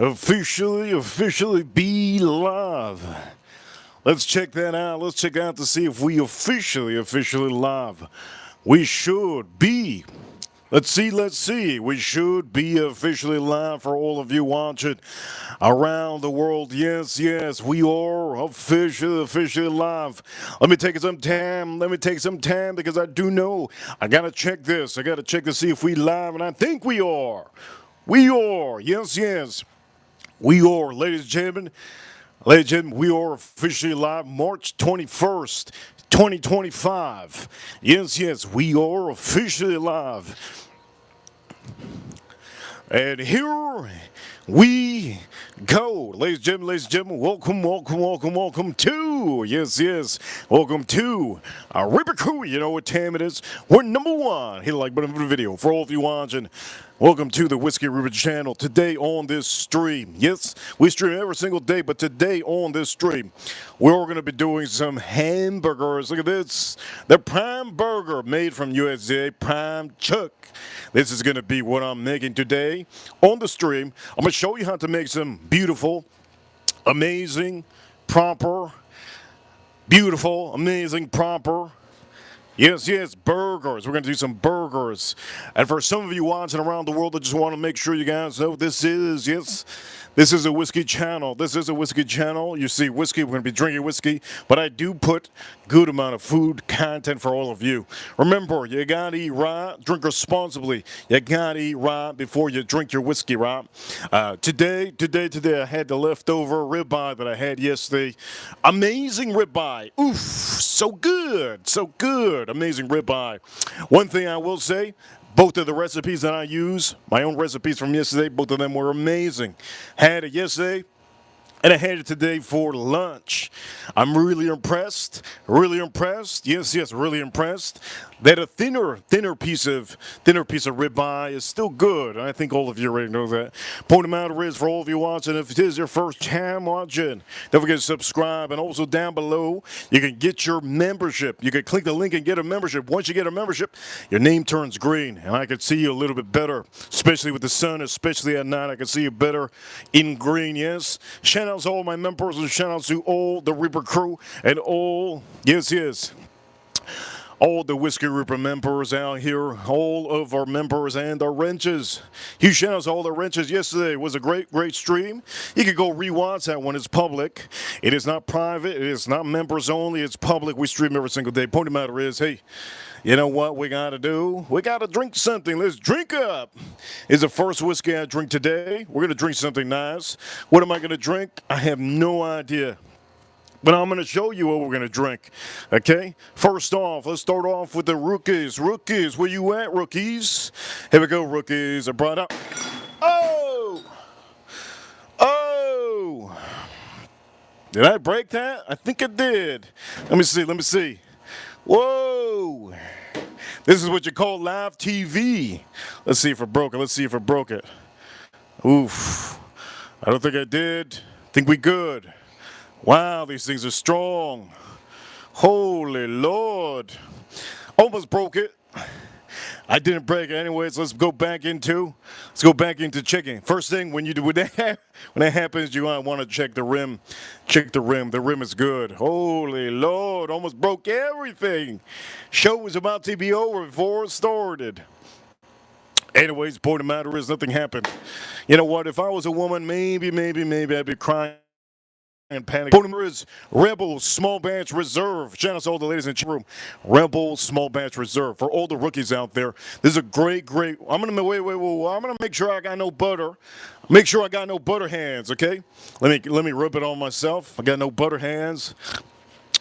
officially be live. Let's check that out. Let's check out to see if we officially live. We should be. Let's see. We should be officially live for all of you watching around the world. Yes, we are officially live. Let me take some time. Because I do know I gotta check this. I gotta check to see if we live, and I think we are. We are. Yes. We are, ladies and gentlemen. We are officially live March 21st, 2025. Yes, we are officially live. And here we go. Ladies and gentlemen, welcome to, welcome to Reaper Crew. You know what time it is. We're number one. Hit the like button for the video. For all of you watching, welcome to the Whiskey Reaper channel. Today on this stream, yes, we stream every single day, but today on this stream, we're going to be doing some hamburgers. Look at this. The Prime Burger made from USA Prime Chuck. This is going to be what I'm making today on the stream. I'm going to show you how to make some beautiful, amazing, proper, Yes, burgers. We're going to do some burgers. And for some of you watching around the world, I just want to make sure you guys know this is a whiskey channel. You see whiskey, we're going to be drinking whiskey, but I do put good amount of food content for all of you. Remember, you got to eat right, drink responsibly. You got to eat right before you drink your whiskey, right? Today, I had the leftover ribeye that I had yesterday. Amazing ribeye. Oof, so good. Amazing ribeye. One thing I will say, both of the recipes that I use, my own recipes from yesterday, both of them were amazing. Had it yesterday, and I had it today for lunch. I'm really impressed. Yes, really impressed. That a thinner piece of ribeye is still good. I think all of you already know that. Point of matter is, for all of you watching, if it is your first time watching, don't forget to subscribe. And also down below, you can get your membership. You can click the link and get a membership. Once you get a membership, your name turns green, and I can see you a little bit better, especially with the sun, especially at night. I can see you better in green. Yes. Shout out to all my members, and shout out to all the Reaper crew and all, all the Whiskey Reaper members out here, all of our members and our wrenches. Huge shout out to all the wrenches. Yesterday was a great stream. You can go rewatch that one. It's public. It is not private. It is not members only. It's public. We stream every single day. Point of matter is, hey, you know what we got to do? We got to drink something. Let's drink up. It's the first whiskey I drink today. We're going to drink something nice. What am I going to drink? I have no idea. But I'm going to show you what we're going to drink, okay? First off, let's start off with the rookies. Rookies, where you at, rookies? Here we go, rookies. I brought up. Oh! Did I break that? I think I did. Let me see. Whoa! This is what you call live TV. Let's see if it broke it. Oof. I don't think I did. Think we good. Wow, these things are strong. Holy Lord. Almost broke it. I didn't break it. Anyways, let's go back into checking. First thing, when that happens, you want to check the rim. The rim is good. Holy Lord, almost broke everything. Show was about to be over before it started. Anyways, point of the matter is, nothing happened. You know what? If I was a woman, maybe I'd be crying and panic. Phone number is Rebel Small Batch Reserve. Shout out to all the ladies in the room. Rebel Small Batch Reserve. For all the rookies out there, this is a great. I'm gonna wait. I'm gonna make sure I got no butter. Make sure I got no butter hands. Okay. Let me rub it on myself. I got no butter hands.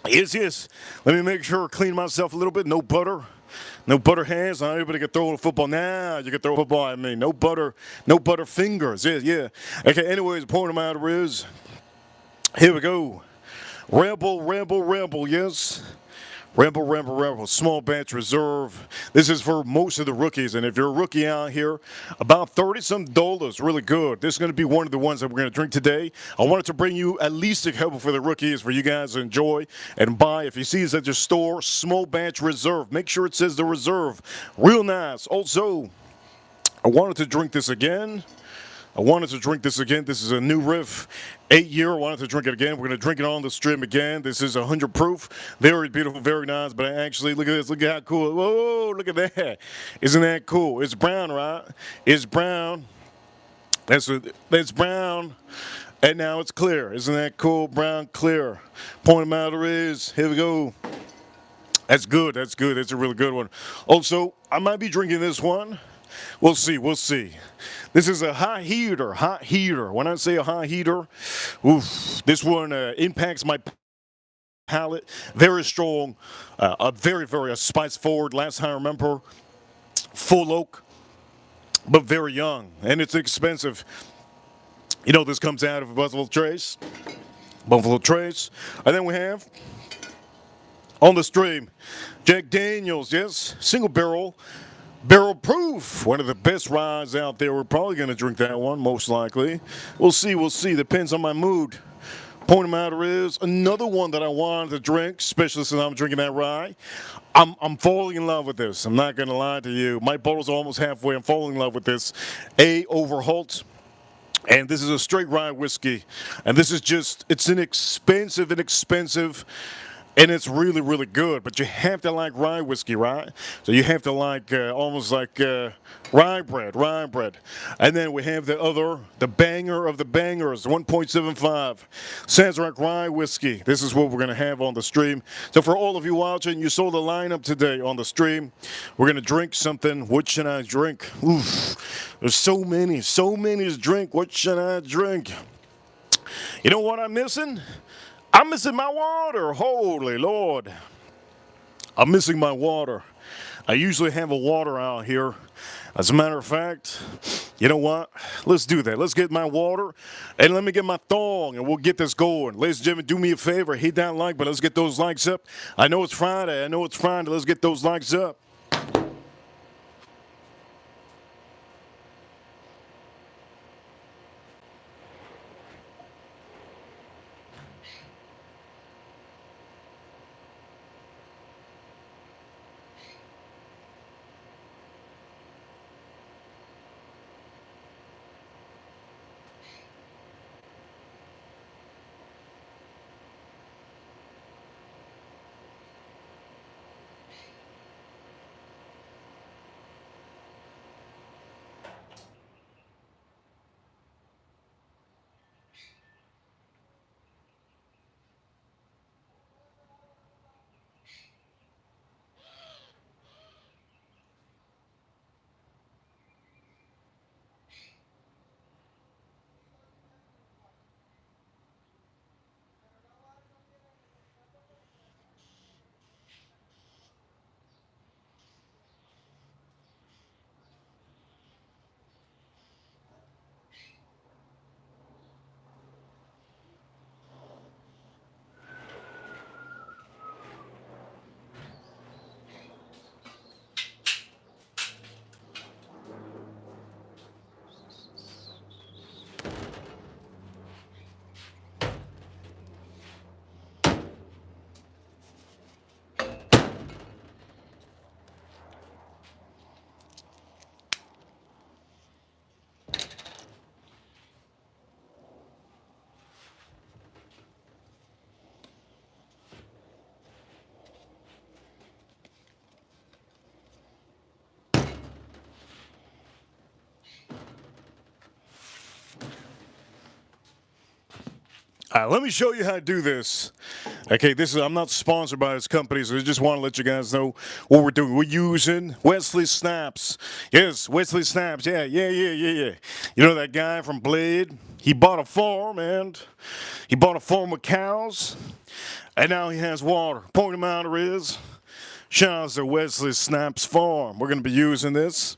Yes. Let me make sure I clean myself a little bit. No butter. No butter hands. Not everybody can throw a football. Now you can throw a football at me. No butter fingers. Yeah. Okay. Anyways, the point of the matter is. Here we go. Rebel, yes. Rebel, Small Batch Reserve. This is for most of the rookies, and if you're a rookie out here, about $30-some, really good. This is going to be one of the ones that we're going to drink today. I wanted to bring you at least a couple for the rookies for you guys to enjoy and buy. If you see this at your store, Small Batch Reserve. Make sure it says the Reserve. Real nice. Also, I wanted to drink this again. I wanted to drink this again. This is a new riff, 8-year. I wanted to drink it again. We're going to drink it on the stream again. This is 100 proof. Very beautiful, very nice. But actually, look at this. Look at how cool. Whoa, look at that. Isn't that cool? It's brown, right? It's brown. That's brown. And now it's clear. Isn't that cool? Brown, clear. Point of matter is, here we go. That's good. That's good. That's a really good one. Also, I might be drinking this one. We'll see. We'll see. This is a hot heater. Hot heater. When I say a hot heater, oof, this one impacts my palate. Very strong. A very spice forward. Last time I remember, full oak, but very young, and it's expensive. You know, this comes out of Buffalo Trace. Buffalo Trace. And then we have on the stream, Jack Daniels, yes, single barrel proof. One of the best ryes out there. We're probably going to drink that one, most likely. We'll see, Depends on my mood. Point of matter is, another one that I wanted to drink, especially since I'm drinking that rye. I'm falling in love with this. I'm not going to lie to you. My bottle's almost halfway. I'm falling in love with this. A. Overholt. And this is a straight rye whiskey. And this is just, it's inexpensive, and it's really good. But you have to like rye whiskey, right? So you have to like, almost like rye bread. And then we have the banger of the bangers, 1.75 Sazerac rye whiskey. This is what we're going to have on the stream. So for all of you watching, you saw the lineup today on the stream. We're going to drink something. What should I drink? Oof. There's so many to drink. What should I drink? You know what I'm missing? I'm missing my water. Holy Lord. I'm missing my water. I usually have a water out here. As a matter of fact, you know what? Let's do that. Let's get my water and let me get my thong and we'll get this going. Ladies and gentlemen, do me a favor. Hit that like button. Let's get those likes up. I know it's Friday. Let's get those likes up. Let me show you how to do this. Okay, I'm not sponsored by this company, so I just want to let you guys know what we're doing. We're using Wesley Snipes. Yes, Wesley Snipes. Yeah. You know that guy from Blade? He bought a farm, with cows, and now he has water. Point of matter is, shout out to Wesley Snipes Farm. We're going to be using this.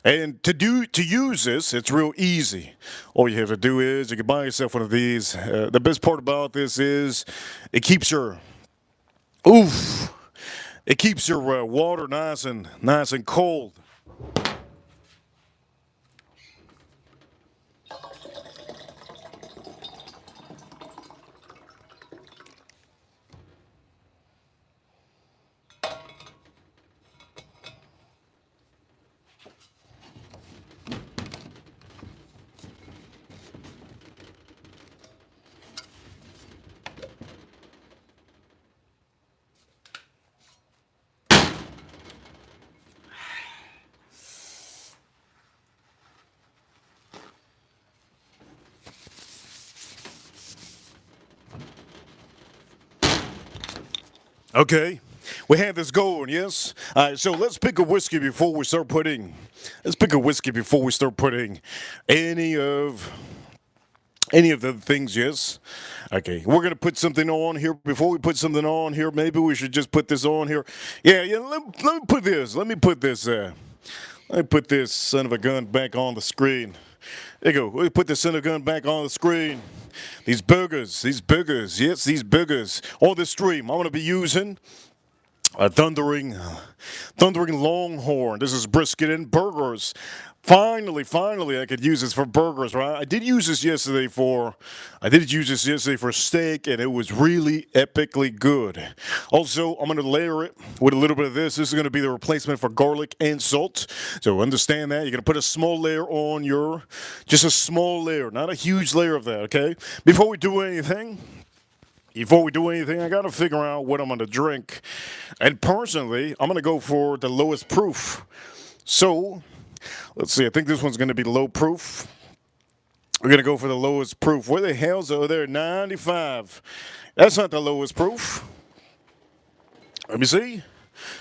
And to use this, it's real easy. All you have to do is you can buy yourself one of these. The best part about this is it keeps your water nice and cold. Okay, we have this going, yes? All right, so let's pick a whiskey before we start putting. Let's pick a whiskey before we start putting any of any of the things, yes? Okay, we're gonna put something on here. Before we put something on here, maybe we should just put this on here. Yeah, let me put this. Let me put this son of a gun back on the screen. There you go. Let me put the son of a gun back on the screen. These burgers, yes, these burgers. On the stream, I'm gonna be using a thundering longhorn. This is brisket and burgers. Finally, I could use this for burgers, right? I did use this yesterday for steak, and it was really epically good. Also, I'm gonna layer it with a little bit of this. This is gonna be the replacement for garlic and salt. So understand that. You're gonna put a small layer on just a small layer, not a huge layer of that, okay? Before we do anything, I got to figure out what I'm going to drink. And personally, I'm going to go for the lowest proof. So, let's see. I think this one's going to be low proof. We're going to go for the lowest proof. Where the hell's over there? 95. That's not the lowest proof. Let me see.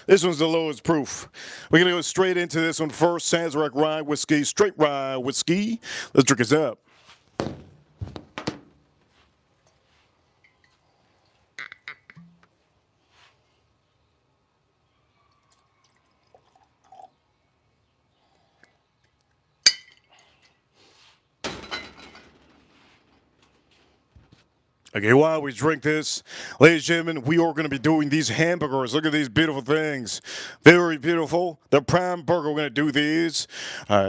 This one's the lowest proof. We're going to go straight into this one first. Sazerac Rye Whiskey, straight rye whiskey. Let's drink this up. Okay, while we drink this, ladies and gentlemen, we are going to be doing these hamburgers. Look at these beautiful things. Very beautiful. The prime burger, we're going to do these.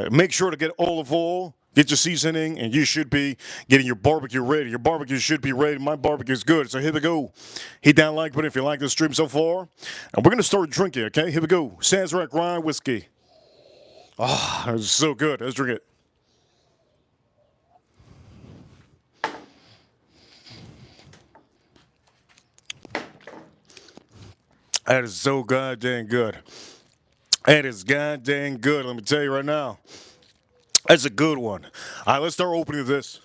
Make sure to get olive oil. Get your seasoning, and you should be getting your barbecue ready. Your barbecue should be ready. My barbecue is good. So here we go. Hit that like button if you like the stream so far. And we're going to start drinking, okay? Here we go. Sazerac Rye Whiskey. Oh, it's so good. Let's drink it. That is so goddamn good. That is goddamn good. Let me tell you right now. That's a good one. All right, let's start opening this.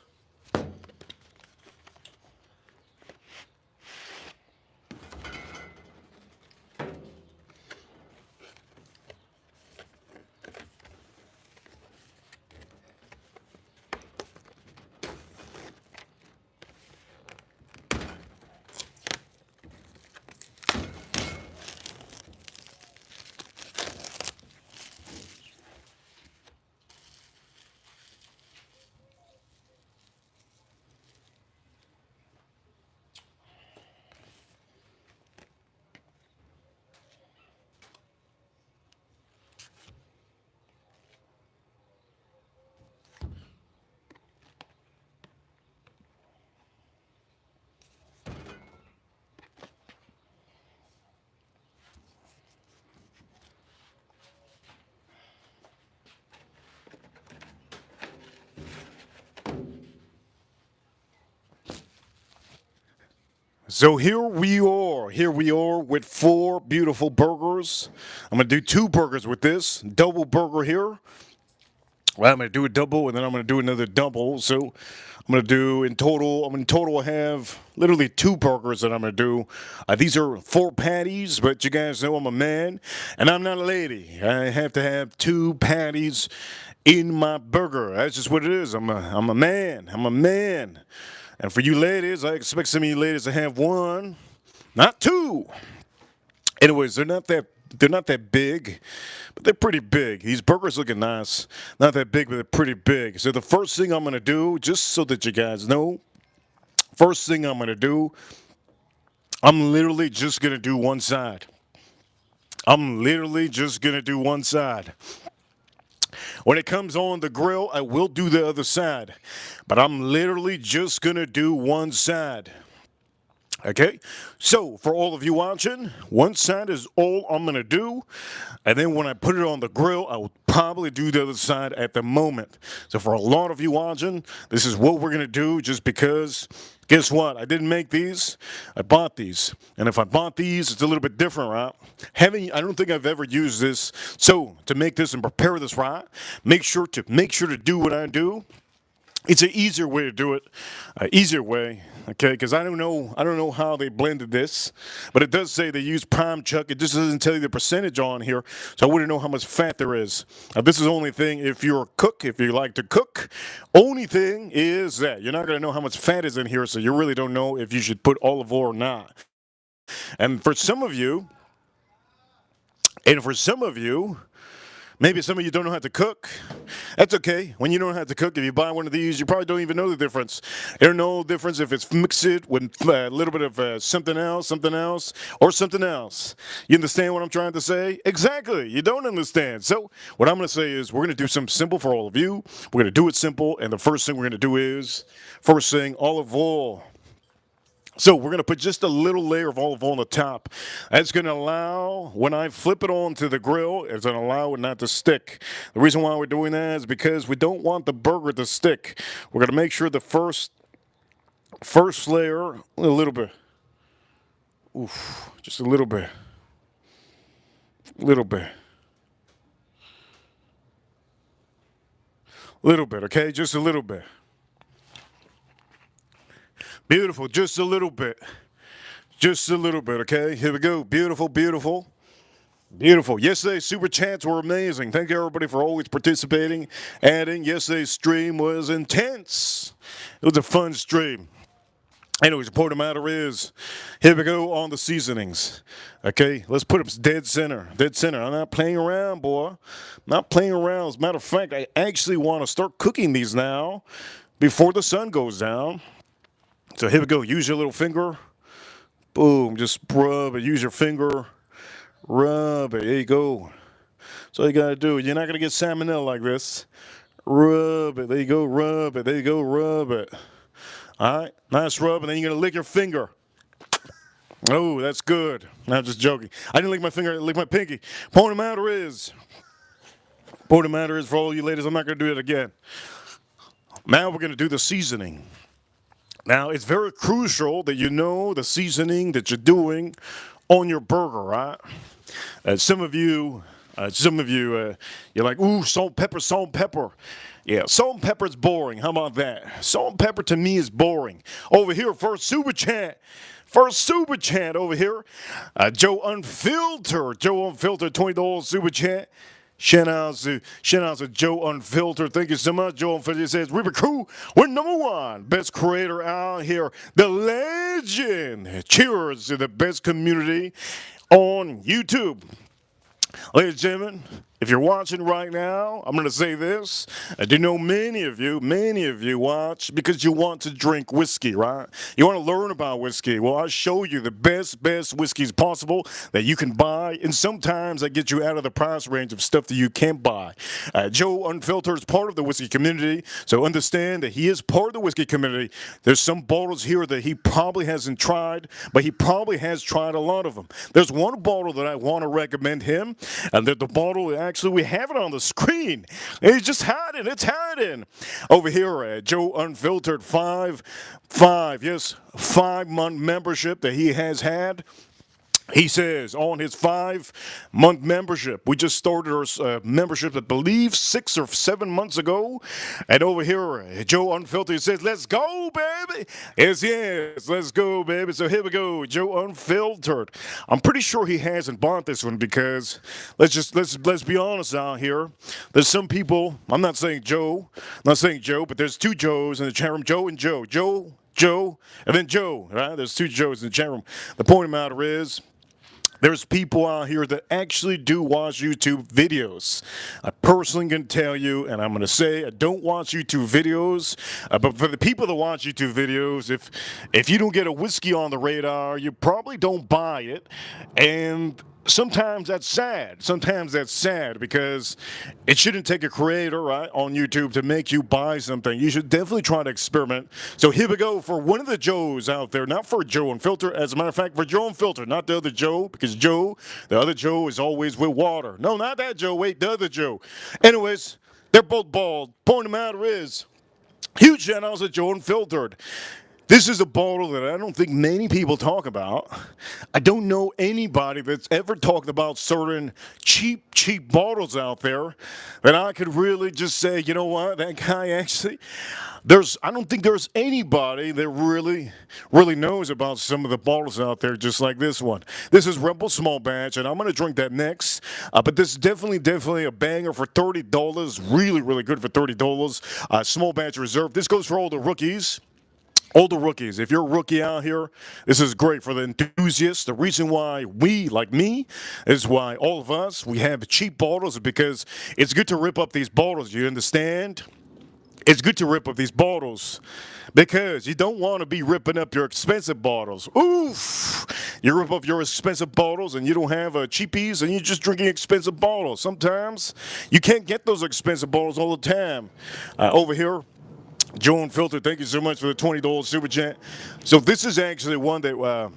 So here we are. Here we are with 4 beautiful burgers. I'm going to do 2 burgers with this. Double burger here. Well, I'm going to do a double, and then I'm going to do another double. So I'm going to do in total have literally 2 burgers that I'm going to do. These are 4 patties, but you guys know I'm a man, and I'm not a lady. I have to have 2 patties in my burger. That's just what it is. I'm a man. I'm a man. And for you ladies, I expect some of you ladies to have 1, not 2. Anyways, they're not that big, but they're pretty big. These burgers looking nice. Not that big, but they're pretty big. So the first thing I'm gonna do, just so that you guys know, first thing I'm gonna do, I'm literally just gonna do one side. I'm literally just gonna do one side. When it comes on the grill, I will do the other side, but I'm literally just gonna do one side. Okay, so for all of you watching, one side is all I'm going to do. And then when I put it on the grill, I will probably do the other side at the moment. So for a lot of you watching, this is what we're going to do just because, guess what? I didn't make these. I bought these. And if I bought these, it's a little bit different, right? I don't think I've ever used this. So to make this and prepare this right, make sure to do what I do. It's an easier way to do it, easier way. Okay, because I don't know how they blended this, but it does say they use prime chuck. It just doesn't tell you the percentage on here, so I wouldn't know how much fat there is. This is the only thing if you're a cook, if you like to cook. Only thing is that you're not going to know how much fat is in here, so you really don't know if you should put olive oil or not. And for some of you, maybe some of you don't know how to cook. That's okay. When you don't know how to cook, if you buy one of these, you probably don't even know the difference. You don't know the difference if it's mixed with a little bit of something else, or something else. You understand what I'm trying to say? Exactly. You don't understand. So what I'm going to say is we're going to do something simple for all of you. We're going to do it simple, and the first thing we're going to do is, first thing, olive oil. So we're going to put just a little layer of olive oil on the top. That's going to allow, when I flip it onto the grill, it's going to allow it not to stick. The reason why we're doing that is because we don't want the burger to stick. We're going to make sure the first layer, a little bit. Oof, just a little bit. Little bit, okay? Just a little bit. Beautiful, just a little bit. Just a little bit, okay? Here we go. Beautiful, beautiful. Beautiful. Yesterday's super chats were amazing. Thank you, everybody, for always participating, adding. Yesterday's stream was intense. It was a fun stream. Anyways, the point of the matter is, here we go on the seasonings. Okay, let's put them dead center. Dead center. I'm not playing around, boy. I'm not playing around. As a matter of fact, I actually want to start cooking these now before the sun goes down. So here we go. Use your little finger. Boom. Just rub it. Use your finger. Rub it. There you go. That's all you got to do. You're not going to get salmonella like this. Rub it. There you go. Rub it. There you go. Rub it. All right. Nice rub. And then you're going to lick your finger. Oh, that's good. No, I'm just joking. I didn't lick my finger. I licked my pinky. Point of the matter is, for all you ladies, I'm not going to do it again. Now we're going to do the seasoning. Now, it's very crucial that you know the seasoning that you're doing on your burger, right? Some of you, you're like, ooh, salt, pepper. Yeah, salt and pepper is boring. How about that? Salt and pepper to me is boring. Over here, first super chat over here. Joe Unfiltered, $20 super chat. Shout out to Joe Unfiltered. Thank you so much, Joe Unfiltered. He says, Reaper Crew, we're number one. Best creator out here. The legend. Cheers to the best community on YouTube. Ladies and gentlemen, if you're watching right now, I'm going to say this. I do know many of you watch because you want to drink whiskey, right? You want to learn about whiskey. Well, I'll show you the best whiskeys possible that you can buy, and sometimes I get you out of the price range of stuff that you can't buy. Joe Unfiltered is part of the whiskey community, so understand that he is part of the whiskey community. There's some bottles here that he probably hasn't tried, but he probably has tried a lot of them. There's one bottle that I want to recommend him, and the bottle, actually, we have it on the screen. It's just hiding. It's hiding. Over here, Joe Unfiltered, 5-month membership that he has had. He says on his 5-month membership, we just started our membership, I believe, 6 or 7 months ago. And over here, Joe Unfiltered says, let's go, baby. Yes, let's go, baby. So here we go, Joe Unfiltered. I'm pretty sure he hasn't bought this one because let's be honest out here. There's some people, I'm not saying Joe, but there's two Joes in the chat room, Joe and Joe. Joe, and then Joe, right? There's two Joes in the chat room. The point of the matter is, there's people out here that actually do watch YouTube videos. I personally can tell you, and I'm going to say, I don't watch YouTube videos, but for the people that watch YouTube videos, if you don't get a whiskey on the radar, you probably don't buy it, and sometimes that's sad because it shouldn't take a creator, right, on YouTube to make you buy something. You should definitely try to experiment. So here we go for one of the Joes out there, not for Joe Unfiltered, as a matter of fact, for Joe Unfiltered, not the other Joe, because the other Joe is always with water. No, not that Joe, wait, the other Joe. Anyways, they're both bald. Point of the matter is, huge shout outs to Joe Unfiltered. This is a bottle that I don't think many people talk about. I don't know anybody that's ever talked about certain cheap bottles out there that I could really just say, you know what, that guy actually, I don't think there's anybody that really knows about some of the bottles out there just like this one. This is Rebel Small Batch, and I'm going to drink that next. But this is definitely a banger for $30. Really good for $30. Small Batch Reserve. This goes for all the rookies. All the rookies, if you're a rookie out here, this is great for the enthusiasts. The reason why we, like me, is why all of us, we have cheap bottles, is because it's good to rip up these bottles, you understand? It's good to rip up these bottles because you don't want to be ripping up your expensive bottles. Oof! You rip up your expensive bottles and you don't have cheapies and you're just drinking expensive bottles. Sometimes you can't get those expensive bottles all the time. Over here, Joan Filter, thank you so much for the $20 super chat. So this is actually one that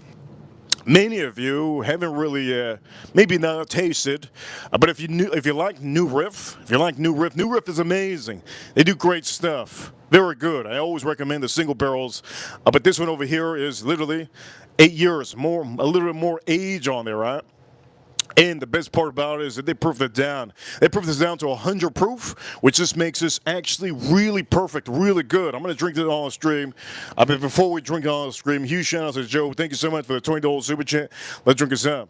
many of you haven't really maybe not tasted, but if you like New Riff, New Riff is amazing. They do great stuff, very good. I always recommend the single barrels, but this one over here is literally 8 years more, a little bit more age on there, right? And the best part about it is that they proof it down. They proof this down to 100 proof, which just makes this actually really perfect, really good. I'm going to drink it on the stream. But before we drink it on the stream, huge shout out to Joe. Thank you so much for the $20 super chat. Let's drink this up.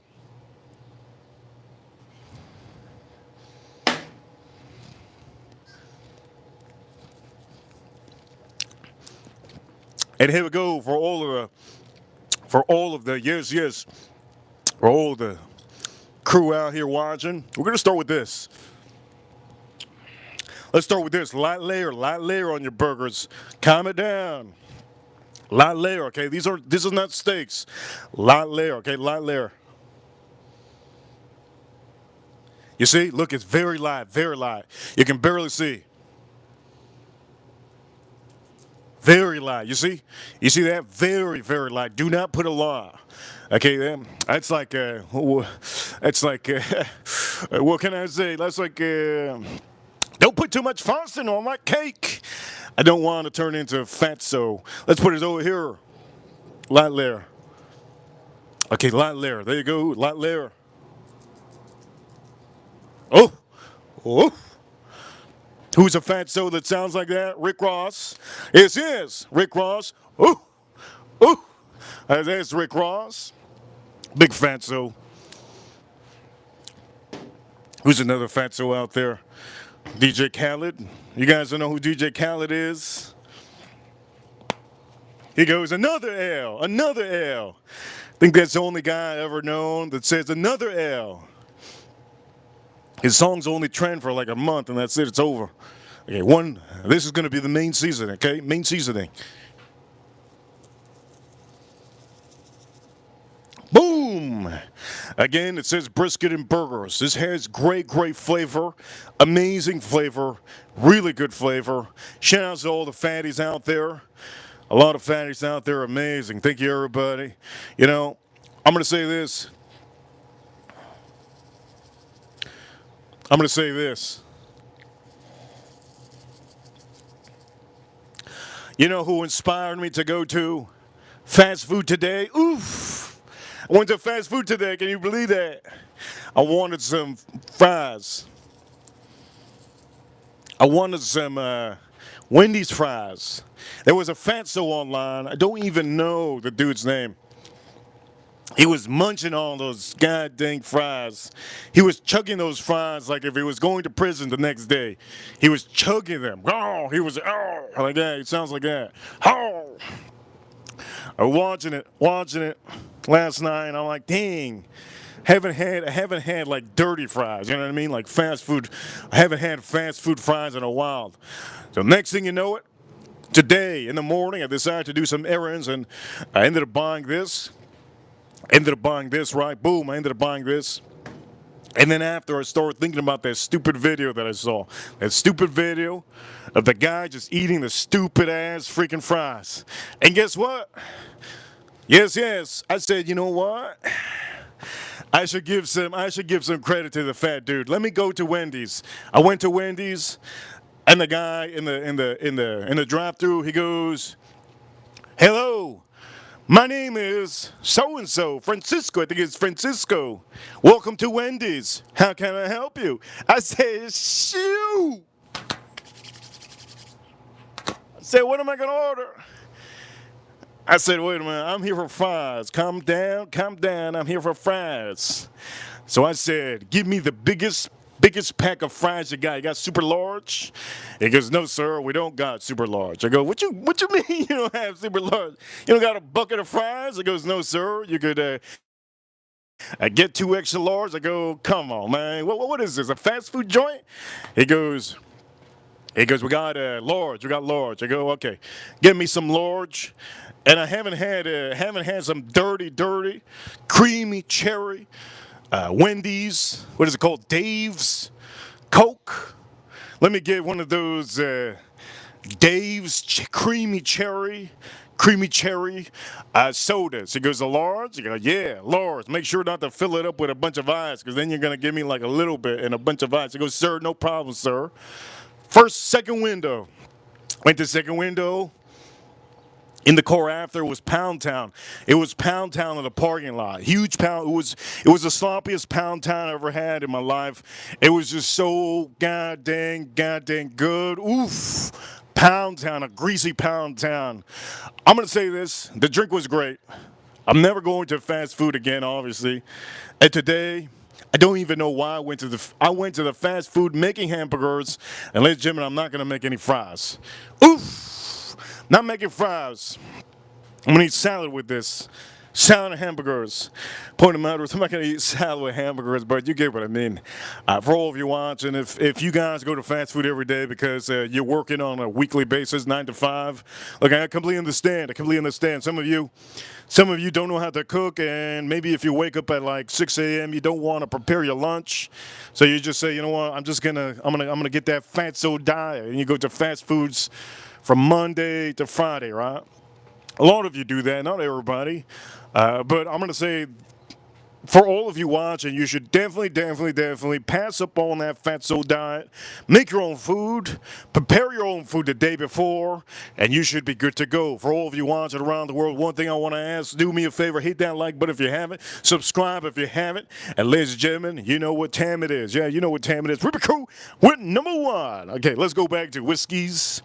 And here we go for all of the crew out here watching. We're going to start with this. Let's start with this. Light layer on your burgers. Calm it down. Light layer, okay? This is not steaks. Light layer, okay? Light layer. You see? Look, it's very light, very light. You can barely see. Very light. You see? You see that? Very light. Do not put a lot. Okay, that's like, what can I say? That's like, don't put too much frosting on my cake. I don't want to turn into fatso. Let's put it over here. Light layer. Okay, light layer. There you go. Light layer. Oh. Who's a fatso that sounds like that? Rick Ross. Yes. Rick Ross. Oh. There's Rick Ross. Big fatso. Who's another fatso out there? DJ Khaled. You guys don't know who DJ Khaled is? He goes, another L. I think that's the only guy I ever known that says another L. His songs only trend for like a month and that's it, it's over. Okay, this is going to be the main season, okay? Main seasoning. Boom! Again, it says brisket and burgers. This has great flavor, amazing flavor, really good flavor. Shout out to all the fatties out there. A lot of fatties out there, amazing. Thank you, everybody. You know, I'm going to say this. You know who inspired me to go to fast food today? Oof! I went to fast food today, can you believe that? I wanted some fries. I wanted some Wendy's fries. There was a fatso online, I don't even know the dude's name. He was munching on those goddamn fries. He was chugging those fries like if he was going to prison the next day. He was chugging them. Oh, he was, like that. It sounds like that. Oh. I was watching it last night, and I'm like, dang, I haven't had like dirty fries, you know what I mean? Like fast food. I haven't had fast food fries in a while. So next thing you know it, today in the morning, I decided to do some errands, and I ended up buying this. Right? Boom, I ended up buying this. And then after I started thinking about that stupid video that I saw. That stupid video of the guy just eating the stupid ass freaking fries. And guess what? Yes. I said, you know what? I should give some credit to the fat dude. Let me go to Wendy's. I went to Wendy's and the guy in the drive-thru, he goes, "Hello, My name is so-and-so, Francisco. I think it's Francisco. Welcome to Wendy's. How can I help you? I said, shoot. I said, what am I going to order? I said, wait a minute, I'm here for fries. Calm down, I'm here for fries. So I said, give me the biggest pack of fries you got. You got super large? He goes, no, sir, we don't got super large. I go, what you mean you don't have super large? You don't got a bucket of fries? He goes, no, sir, you could get 2 extra large. I go, come on, man, what is this, a fast food joint? He goes, we got large. We got large. I go, okay, give me some large. And I haven't had some dirty, creamy cherry, Wendy's. What is it called? Dave's Coke. Let me get one of those Dave's creamy cherry sodas. He goes, a large? You go, yeah, large. Make sure not to fill it up with a bunch of ice, because then you're gonna give me like a little bit and a bunch of ice. He goes, sir, no problem, sir. Second window. Went to second window. In the car after was Pound Town. It was Pound Town in the parking lot. Huge pound. It was the sloppiest Pound Town I ever had in my life. It was just so goddamn good. Oof. Pound Town, a greasy Pound Town. I'm gonna say this: the drink was great. I'm never going to fast food again, obviously. And today, I don't even know why I went to the fast food making hamburgers. And ladies and gentlemen, I'm not gonna make any fries. Oof. Not making fries. I'm gonna eat salad with this. Salad and hamburgers. Point of matter is, I'm not gonna eat salad with hamburgers, but you get what I mean. For all of you watching, if you guys go to fast food every day because you're working on a weekly basis, 9 to 5, look, I completely understand. Some of you don't know how to cook, and maybe if you wake up at like 6 a.m., you don't want to prepare your lunch, so you just say, you know what, I'm gonna get that fatso diet, and you go to fast foods from Monday to Friday, right? A lot of you do that, not everybody. But I'm going to say, for all of you watching, you should definitely pass up on that fatso diet. Make your own food. Prepare your own food the day before, and you should be good to go. For all of you watching around the world, one thing I want to ask, do me a favor, hit that like button if you haven't. Subscribe if you haven't. And ladies and gentlemen, you know what time it is. Yeah, you know what time it is. Ripper Crew with number 1. Okay, let's go back to whiskeys.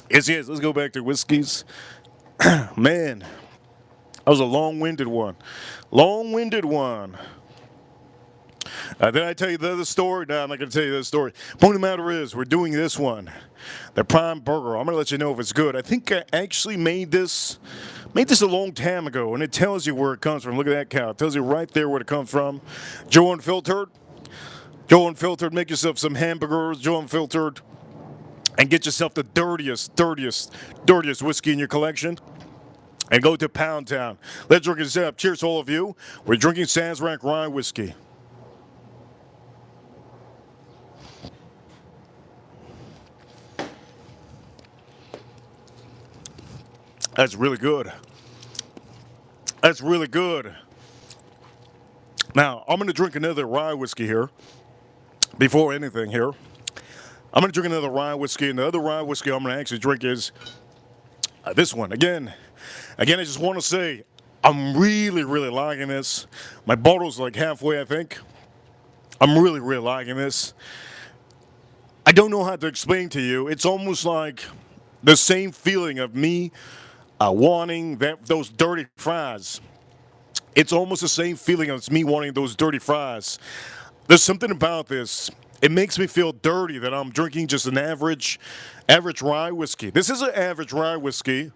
Yes, let's go back to whiskeys. Man, that was a long-winded one. Did I tell you the other story? No, I'm not going to tell you the other story. Point of the matter is, we're doing this one. The Prime Burger. I'm going to let you know if it's good. I think I actually made this a long time ago, and it tells you where it comes from. Look at that cow. It tells you right there where it comes from. Joe Unfiltered. Make yourself some hamburgers. Joe Unfiltered. And get yourself the dirtiest whiskey in your collection. And go to Pound Town. Let's drink this up. Cheers to all of you. We're drinking Sazerac Rye Whiskey. That's really good. Now, I'm going to drink another rye whiskey here. Before anything here. I'm going to drink another rye whiskey, and the other rye whiskey I'm going to actually drink is this one. Again, I just want to say, I'm really liking this. My bottle's like halfway, I think. I'm really liking this. I don't know how to explain to you. It's almost like the same feeling of me wanting those dirty fries. It's almost the same feeling as me wanting those dirty fries. There's something about this. It makes me feel dirty that I'm drinking just an average rye whiskey. This is an average rye whiskey,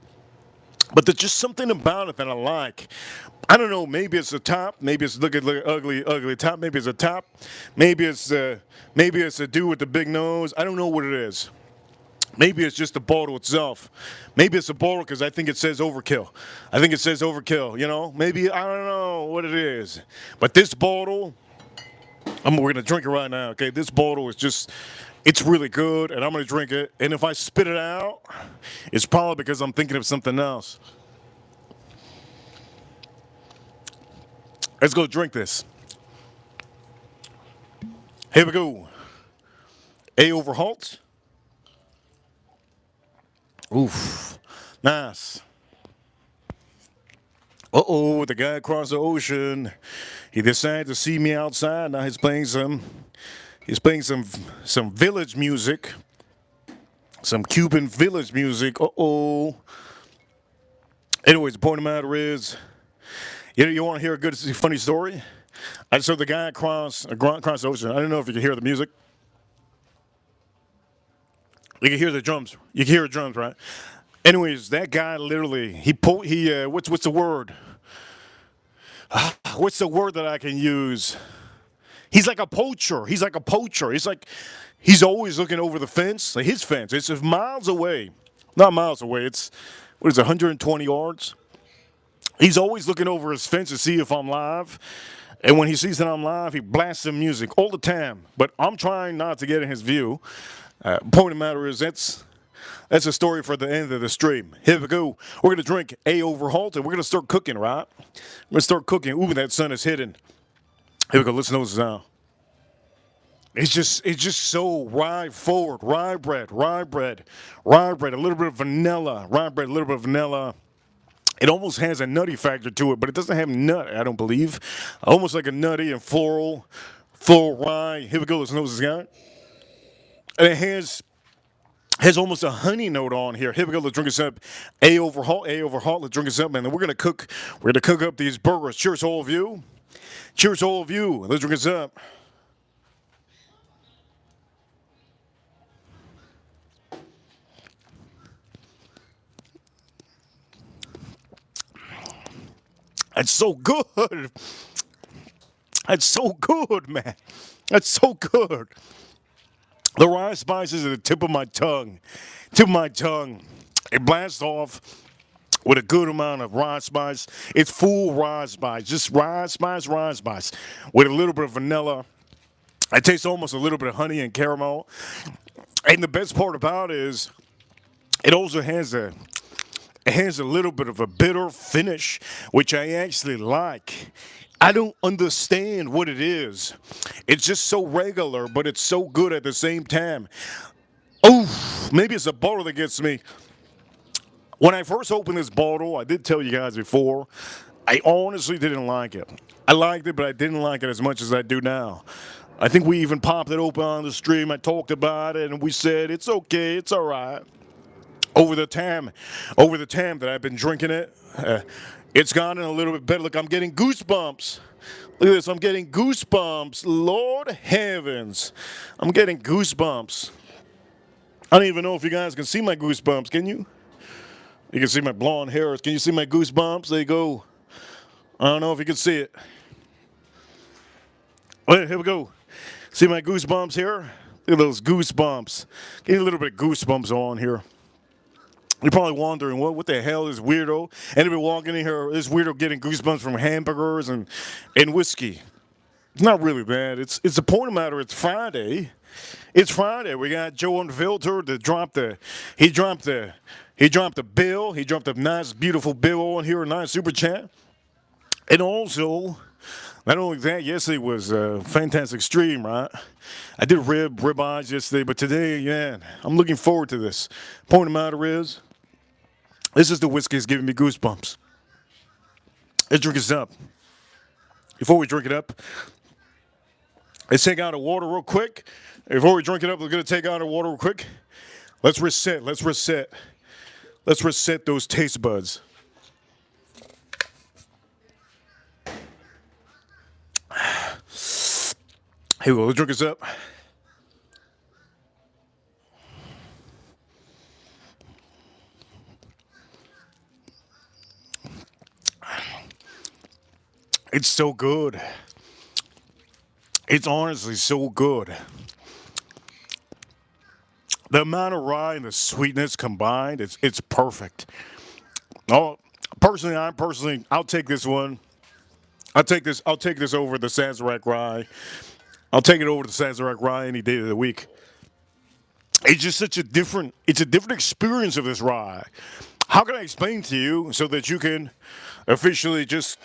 but there's just something about it that I like. I don't know, maybe it's the top, maybe it's look ugly top, maybe it's a top, maybe it's the dude with the big nose. I don't know what it is. Maybe it's just the bottle itself. Maybe it's the bottle because I think it says overkill. You know, maybe I don't know what it is, but this bottle. We're going to drink it right now, okay? This bottle is just, it's really good, and I'm going to drink it. And if I spit it out, it's probably because I'm thinking of something else. Let's go drink this. Here we go. A over halt. Oof. Nice. Uh-oh, the guy across the ocean. He decided to see me outside. Now he's playing some village music. Some Cuban village music. Uh-oh. Anyways, the point of the matter is, you want to hear a good, funny story? I saw the guy across the ocean. I don't know if you can hear the music. You can hear the drums. You can hear the drums, right? Anyways, that guy literally, what's the word? What's the word that I can use? He's like a poacher. He's like a poacher. He's always looking over the fence, like his fence. It's miles away. Not miles away. It's, what is it, 120 yards? He's always looking over his fence to see if I'm live. And when he sees that I'm live, he blasts the music all the time. But I'm trying not to get in his view. Point of the matter is, that's a story for the end of the stream. Here we go. We're going to drink A Overhauled, and we're going to start cooking, right? We're going to start cooking. Ooh, that sun is hitting. Here we go. Listen to this sound. It's just so rye forward. Rye bread, a little bit of vanilla. Rye bread, a little bit of vanilla. It almost has a nutty factor to it, but it doesn't have nut, I don't believe. Almost like a nutty and floral rye. Here we go. Listen to this guy. And it has almost a honey note on here. Here we go. Let's drink this up. A overhaul. Let's drink this up, man. Then we're gonna cook up these burgers. Cheers to all of you. Cheers to all of you. Let's drink this up. That's so good. That's so good, man. That's so good. The rye spices are the tip of my tongue. It blasts off with a good amount of rye spice. It's full rye spice. Just rye spice with a little bit of vanilla. It tastes almost a little bit of honey and caramel. And the best part about it is it also has a little bit of a bitter finish, which I actually like. I don't understand what it is. It's just so regular, but it's so good at the same time. Oh, maybe it's a bottle that gets me. When I first opened this bottle, I did tell you guys before, I honestly didn't like it. I liked it, but I didn't like it as much as I do now. I think we even popped it open on the stream. I talked about it, and we said, it's okay, it's all right. Over the time that I've been drinking it, it's gotten a little bit better. Look, I'm getting goosebumps. Look at this, I'm getting goosebumps. Lord heavens, I'm getting goosebumps. I don't even know if you guys can see my goosebumps, can you? You can see my blonde hair. Can you see my goosebumps? There you go. I don't know if you can see it. Well, here we go. See my goosebumps here? Look at those goosebumps. Get a little bit of goosebumps on here. You're probably wondering, what the hell is weirdo? Anybody walking in here, this weirdo getting goosebumps from hamburgers and whiskey. It's not really bad. It's the point of the matter. It's Friday. It's Friday. We got Joe Unfiltered to drop the. He dropped the bill. He dropped a nice, beautiful bill on here, a nice super chat. And also, not only that, yesterday was a fantastic stream, right? I did ribeyes yesterday, but today, man, I'm looking forward to this. Point of the matter is, this is the whiskey that's giving me goosebumps. Let's drink this up. Before we drink it up, let's take out the water real quick. Before we drink it up, we're going to take out the water real quick. Let's reset those taste buds. Here we go. Let's drink this up. It's so good. It's honestly so good. The amount of rye and the sweetness combined, it's perfect. Oh, I'll take this one. I'll take this over the Sazerac rye. I'll take it over the Sazerac rye any day of the week. It's just it's a different experience of this rye. How can I explain to you so that you can officially just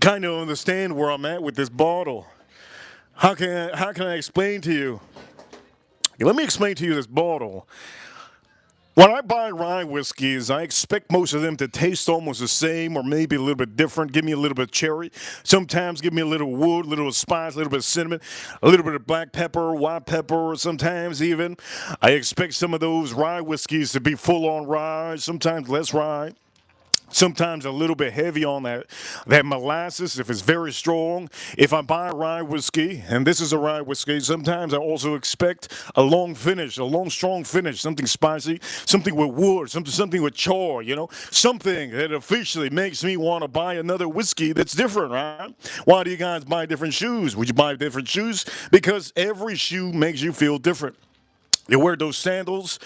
kind of understand where I'm at with this bottle? How can I explain to you? Let me explain to you this bottle. When I buy rye whiskeys, I expect most of them to taste almost the same or maybe a little bit different. Give me a little bit of cherry. Sometimes give me a little wood, a little spice, a little bit of cinnamon, a little bit of black pepper, white pepper, sometimes even. I expect some of those rye whiskeys to be full on rye, sometimes less rye. Sometimes a little bit heavy on that molasses if it's very strong. If I buy a rye whiskey, and this is a rye whiskey, sometimes I also expect a long finish, a long strong finish, something spicy, something with wood, something with char, something that officially makes me want to buy another whiskey that's different, right? Why do you guys buy different shoes? Would you buy different shoes? Because every shoe makes you feel different. You wear those sandals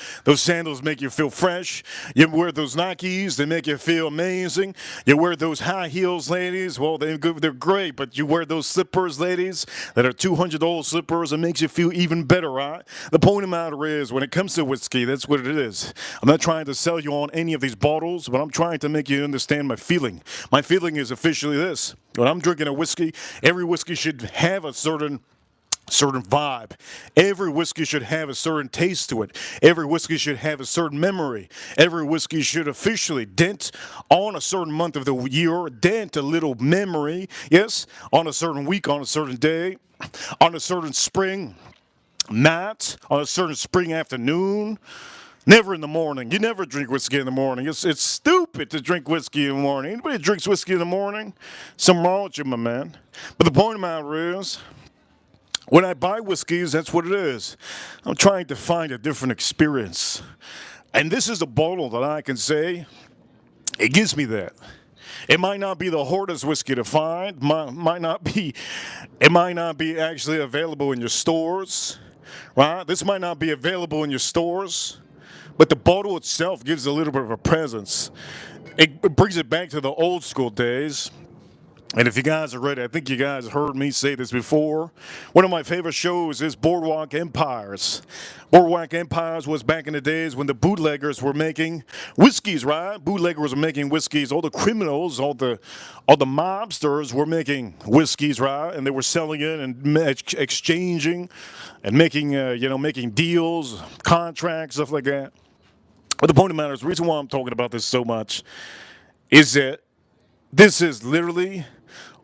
make you feel fresh. You wear those Nikes, they make you feel amazing. You wear those high heels, ladies, well, they're great, but you wear those slippers, ladies, that are $200 slippers, it makes you feel even better, right? The point of the matter is, when it comes to whiskey, that's what it is. I'm not trying to sell you on any of these bottles, but I'm trying to make you understand my feeling. My feeling is officially this. When I'm drinking a whiskey, every whiskey should have a certain vibe. Every whiskey should have a certain taste to it. Every whiskey should have a certain memory. Every whiskey should officially dent on a certain month of the year, dent a little memory, yes, on a certain week, on a certain day, on a certain spring night, on a certain spring afternoon. Never in the morning. You never drink whiskey in the morning. It's stupid to drink whiskey in the morning. Anybody drinks whiskey in the morning? Something wrong with you, my man. But the point of the matter is, when I buy whiskeys, that's what it is. I'm trying to find a different experience. And this is a bottle that I can say, it gives me that. It might not be the hardest whiskey to find. It might not be actually available in your stores. Right? This might not be available in your stores. But the bottle itself gives a little bit of a presence. It brings it back to the old school days. And if you guys are ready, I think you guys heard me say this before. One of my favorite shows is Boardwalk Empires. Boardwalk Empires was back in the days when the bootleggers were making whiskeys, right? Bootleggers were making whiskeys. All the criminals, all the mobsters were making whiskeys, right? And they were selling it and exchanging and making deals, contracts, stuff like that. But the point of the matter is, the reason why I'm talking about this so much is that this is literally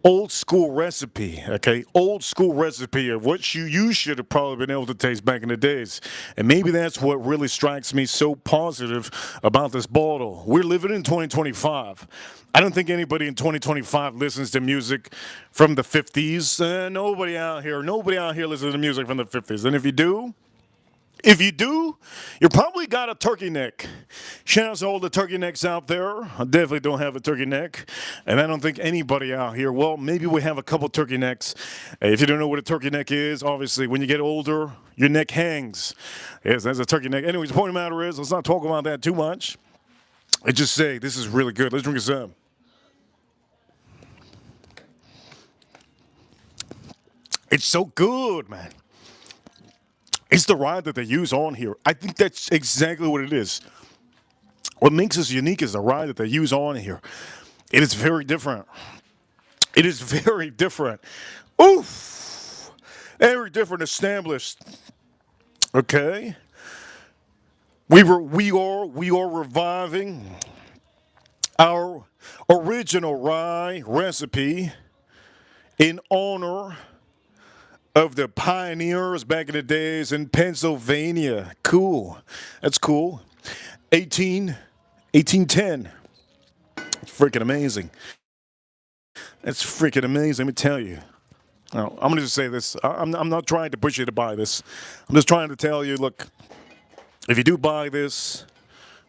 old school recipe, okay? Old school recipe of what you should have probably been able to taste back in the days. And maybe that's what really strikes me so positive about this bottle. We're living in 2025. I don't think anybody in 2025 listens to music from the 50s. Nobody out here listens to music from the 50s. And if you do, you probably got a turkey neck. Shout out to all the turkey necks out there. I definitely don't have a turkey neck. And I don't think anybody out here, well, maybe we have a couple turkey necks. If you don't know what a turkey neck is, obviously, when you get older, your neck hangs. Yes, that's a turkey neck. Anyways, the point of the matter is, let's not talk about that too much. Let's just say, this is really good. Let's drink some. It's so good, man. It's the rye that they use on here. I think that's exactly what it is. What makes us unique is the rye that they use on here. It is very different. It is very different. Oof! Very different established. Okay? We are reviving our original rye recipe in honor of the pioneers back in the days in Pennsylvania. Cool. That's cool. 1810. It's freaking amazing. That's freaking amazing, let me tell you. Now, I'm going to just say this. I'm not trying to push you to buy this. I'm just trying to tell you, look, if you do buy this,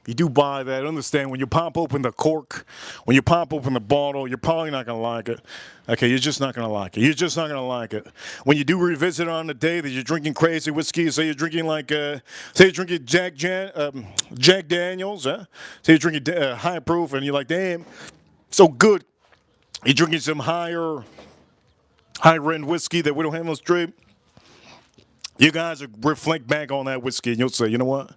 you do buy that, understand when you pop open the cork, when you pop open the bottle, you're probably not going to like it. Okay, you're just not going to like it. You're just not going to like it. When you do revisit on the day that you're drinking crazy whiskey, say you're drinking Jack Daniels, say you're drinking high proof and you're like, damn, so good. You're drinking some high-end whiskey that we don't have on the strip. You guys will reflect back on that whiskey and you'll say, you know what?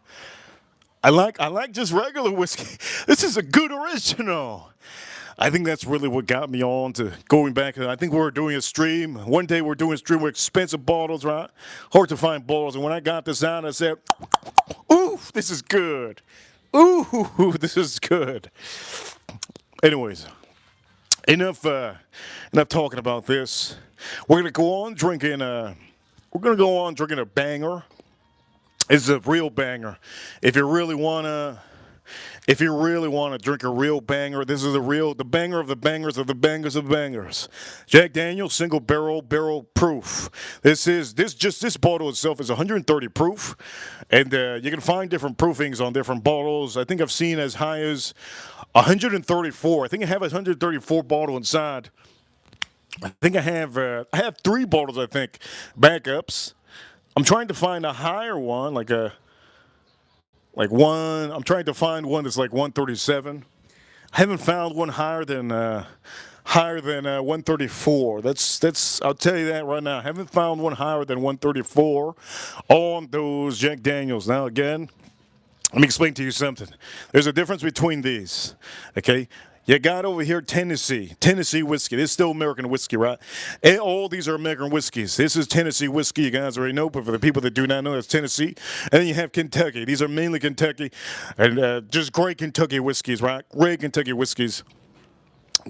I like just regular whiskey. This is a good original. I think that's really what got me on to going back. I think we were doing a stream. One day we were doing a stream with expensive bottles, right? Hard to find bottles. And when I got this out, I said, oof, this is good. Ooh, this is good. Anyways, enough enough talking about this. We're gonna go on drinking. We're gonna go on drinking a banger. It's a real banger. If you really wanna, if you really wanna drink a real banger, this is the banger of the bangers of the bangers of bangers. Jack Daniel's single barrel proof. This bottle itself is 130 proof, and you can find different proofings on different bottles. I think I've seen as high as 134. I think I have a 134 bottle inside. I think I have three bottles. I think backups. I'm trying to find a higher one, like one. I'm trying to find one that's like 137. I haven't found one higher than 134. That's. I'll tell you that right now. I haven't found one higher than 134 on those Jack Daniels. Now again, let me explain to you something. There's a difference between these. Okay. You got over here Tennessee whiskey. This is still American whiskey, right? And all these are American whiskeys. This is Tennessee whiskey. You guys already know, but for the people that do not know, it's Tennessee. And then you have Kentucky. These are mainly Kentucky, and just great Kentucky whiskeys, right? Great Kentucky whiskeys.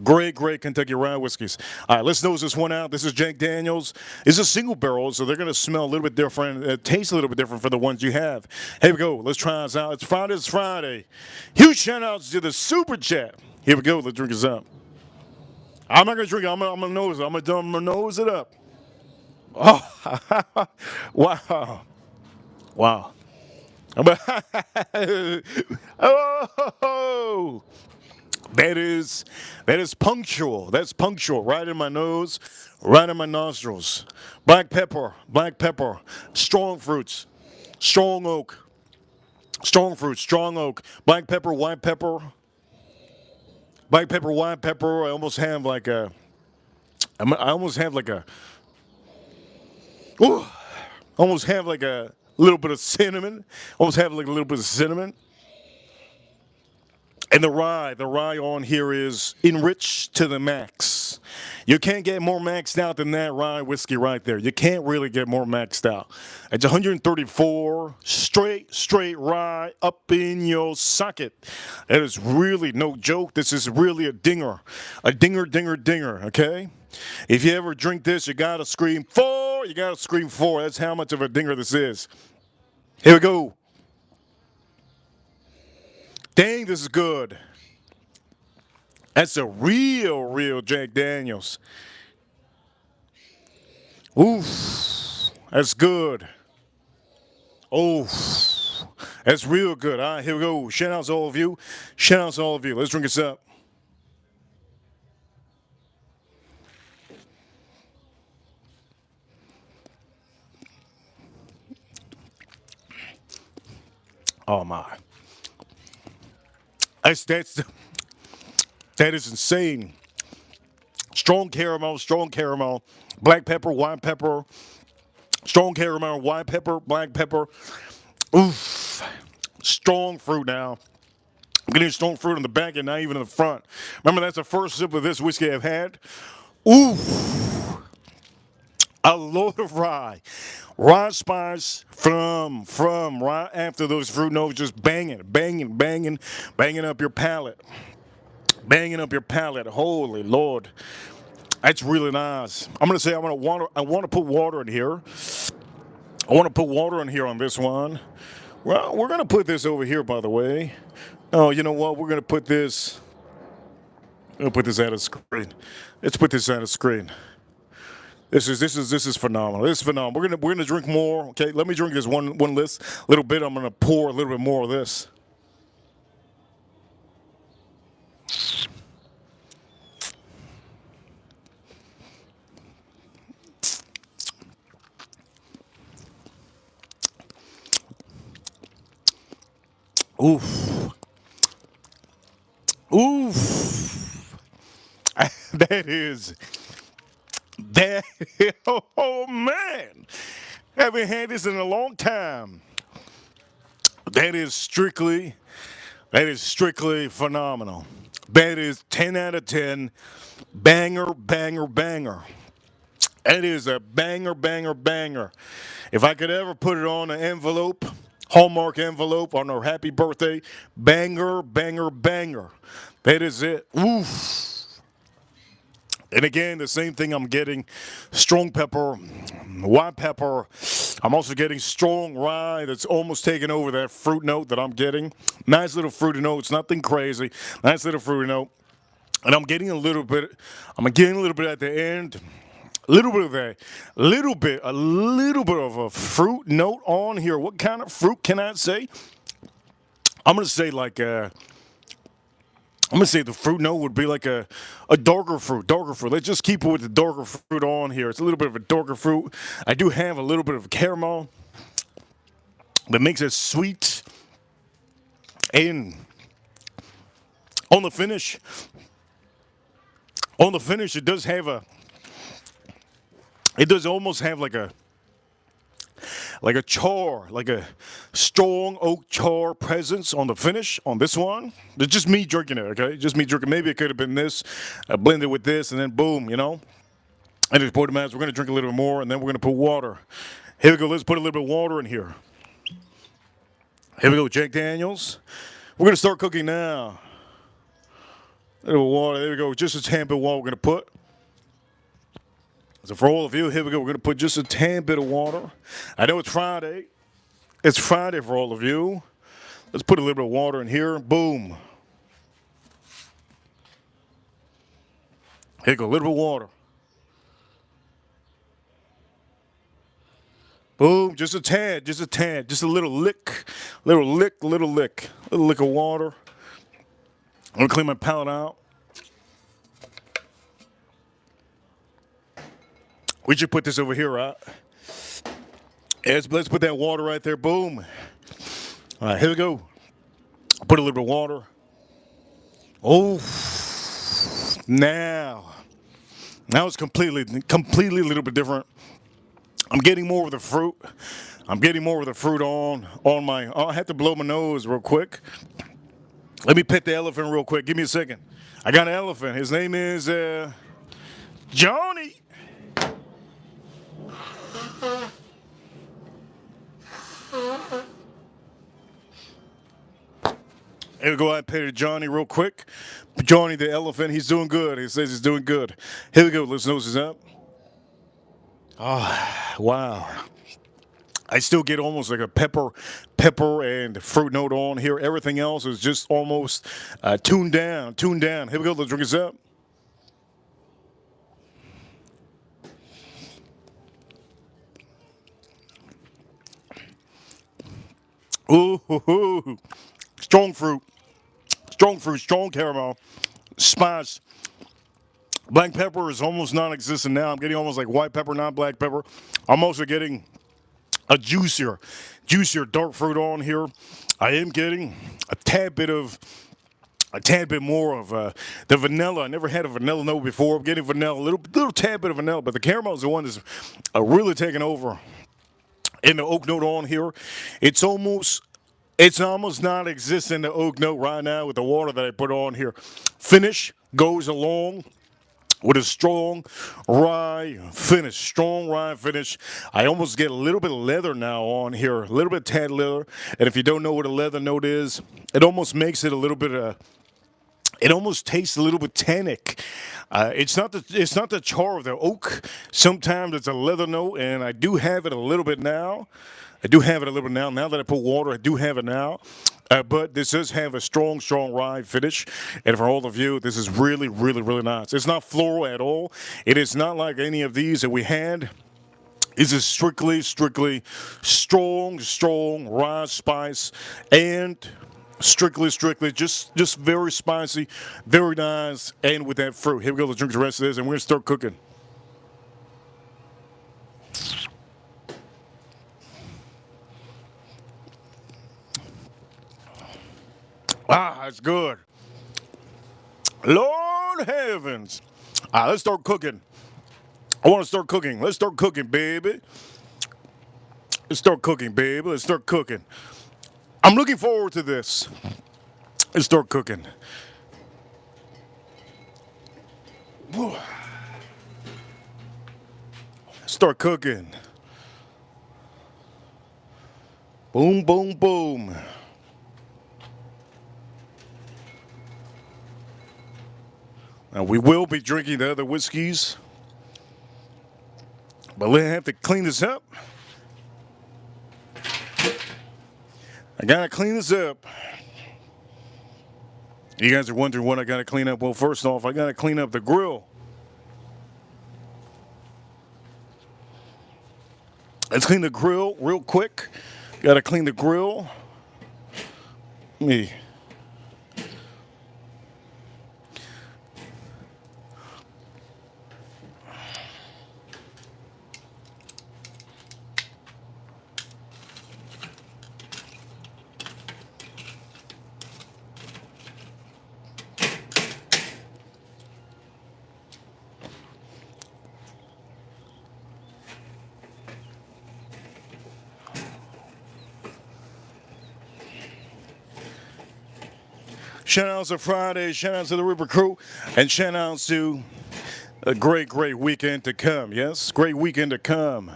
Great Kentucky rye whiskeys. All right, let's nose this one out. This is Jack Daniels. It's a single barrel, so they're going to smell a little bit different. It tastes a little bit different for the ones you have. Here we go. Let's try this out. It's Friday. Huge shout outs to the super chat. Here we go. Let's drink this up. I'm not going to drink it. I'm going to nose it. I'm going to nose it up. Oh, wow. Wow. Oh. That is punctual. That's punctual. Right in my nose, right in my nostrils. Black pepper, strong fruits, strong oak, strong fruits, strong oak, black pepper, white pepper, black pepper, white pepper. I almost have like a, I almost have like a, ooh, almost have like a little bit of cinnamon. Almost have like a little bit of cinnamon. And the rye on here is enriched to the max. You can't get more maxed out than that rye whiskey right there. You can't really get more maxed out. It's 134 straight rye up in your socket. That is really no joke. This is really a dinger, dinger. Okay. If you ever drink this, you gotta scream four. You gotta scream four. That's how much of a dinger this is. Here we go. Dang, this is good. That's a real Jack Daniels. Oof, that's good. Oh, that's real good. All right, here we go. Shout outs to all of you. Shout outs to all of you. Let's drink this up. Oh my. That is insane. Strong caramel, black pepper, white pepper, strong caramel, white pepper, black pepper. Oof. Strong fruit now. I'm getting strong fruit in the back and not even in the front. Remember, that's the first sip of this whiskey I've had. Oof. A load of rye. Rye spice from right after those fruit notes just banging up your palate. Banging up your palate. Holy Lord. That's really nice. I'm going to say I want to put water in here. I want to put water in here on this one. Well, we're going to put this over here, by the way. Oh, you know what? We're going to put this. I'll put this out of screen. Let's put this out of screen. This is phenomenal. This is phenomenal. We're gonna drink more. Okay, let me drink this one list little bit. I'm gonna pour a little bit more of this. Oof. Oof. That, oh man. Haven't had this in a long time. That is strictly phenomenal. That is 10 out of 10. Banger. That is a banger. If I could ever put it on an envelope, Hallmark envelope on our happy birthday. Banger, banger, banger. That is it. Oof. And again, the same thing I'm getting. Strong pepper, white pepper. I'm also getting strong rye that's almost taking over that fruit note that I'm getting. Nice little fruity note. It's nothing crazy. Nice little fruity note. And I'm getting a little bit at the end. A little bit of a little bit of a fruit note on here. What kind of fruit can I say? I'm gonna say like I'm gonna say the fruit note would be like a darker fruit, darker fruit. Let's just keep it with the darker fruit on here. It's a little bit of a darker fruit. I do have a little bit of caramel that makes it sweet. And on the finish, it does have it does almost have like a char, like a strong oak char presence on the finish on this one. It's just me drinking it, okay? Just me drinking. Maybe it could have been this, blended with this, and then boom, you know? And just pour them out. We're going to drink a little bit more, and then we're going to put water. Here we go. Let's put a little bit of water in here. Here we go, Jack Daniels. We're going to start cooking now. A little water. There we go. Just a tad bit of water we're going to put. So for all of you, here we go. We're going to put just a tad bit of water. I know it's Friday. It's Friday for all of you. Let's put a little bit of water in here. Boom. Here we go. A little bit of water. Boom. Just a tad. Just a tad. Just a little lick. Little lick. Little lick. Little lick of water. I'm going to clean my palate out. We should put this over here, right? Let's put that water right there. Boom. All right, here we go. Put a little bit of water. Oh, now it's completely a little bit different. I'm getting more of the fruit. I'm getting more of the fruit on my. Oh, I have to blow my nose real quick. Let me pet the elephant real quick. Give me a second. I got an elephant. His name is Johnny. Here we go. I petted Johnny real quick. Johnny the elephant, he's doing good. He says he's doing good. Here we go. Let's nose this up. Oh, wow. I still get almost like a pepper and fruit note on here. Everything else is just almost tuned down. Here we go. Let's drink this up. Ooh, strong fruit, strong caramel, spice. Black pepper is almost non-existent now. I'm getting almost like white pepper, not black pepper. I'm also getting a juicier dark fruit on here. I am getting a tad bit more of the vanilla. I never had a vanilla note before. I'm getting vanilla, a little tad bit of vanilla, but the caramel is the one that's really taking over. In the oak note on here, it's almost non-existent, the oak note right now with the water that I put on here. Finish goes along with a strong rye finish. I almost get a little bit of leather now on here, a little bit of tad leather. And if you don't know what a leather note is, it almost makes it a little bit it almost tastes a little bit tannic. It's not the char of the oak. Sometimes it's a leather note, and I do have it a little bit now. Now that I put water, I do have it now. But this does have a strong rye finish. And for all of you, this is really, really, really nice. It's not floral at all. It is not like any of these that we had. This is strictly strong rye spice and strictly just very spicy, very nice, and with that fruit. Here we go. Let's drink the rest of this, and we're gonna start cooking. Ah, that's good. Lord heavens. All right, let's start cooking. I want to start cooking. Let's start cooking, baby. Let's start cooking. I'm looking forward to this. Let's start cooking. Start cooking. Boom, boom, boom. Now, we will be drinking the other whiskeys, but we have to clean this up. I gotta clean this up. You guys are wondering what I gotta clean up. Well, first off, I gotta clean up the grill. Let's clean the grill real quick. Gotta clean the grill. Me. Shout outs to Friday, shout outs to the River Crew, and shout outs to a great, great weekend to come. Yes, great weekend to come.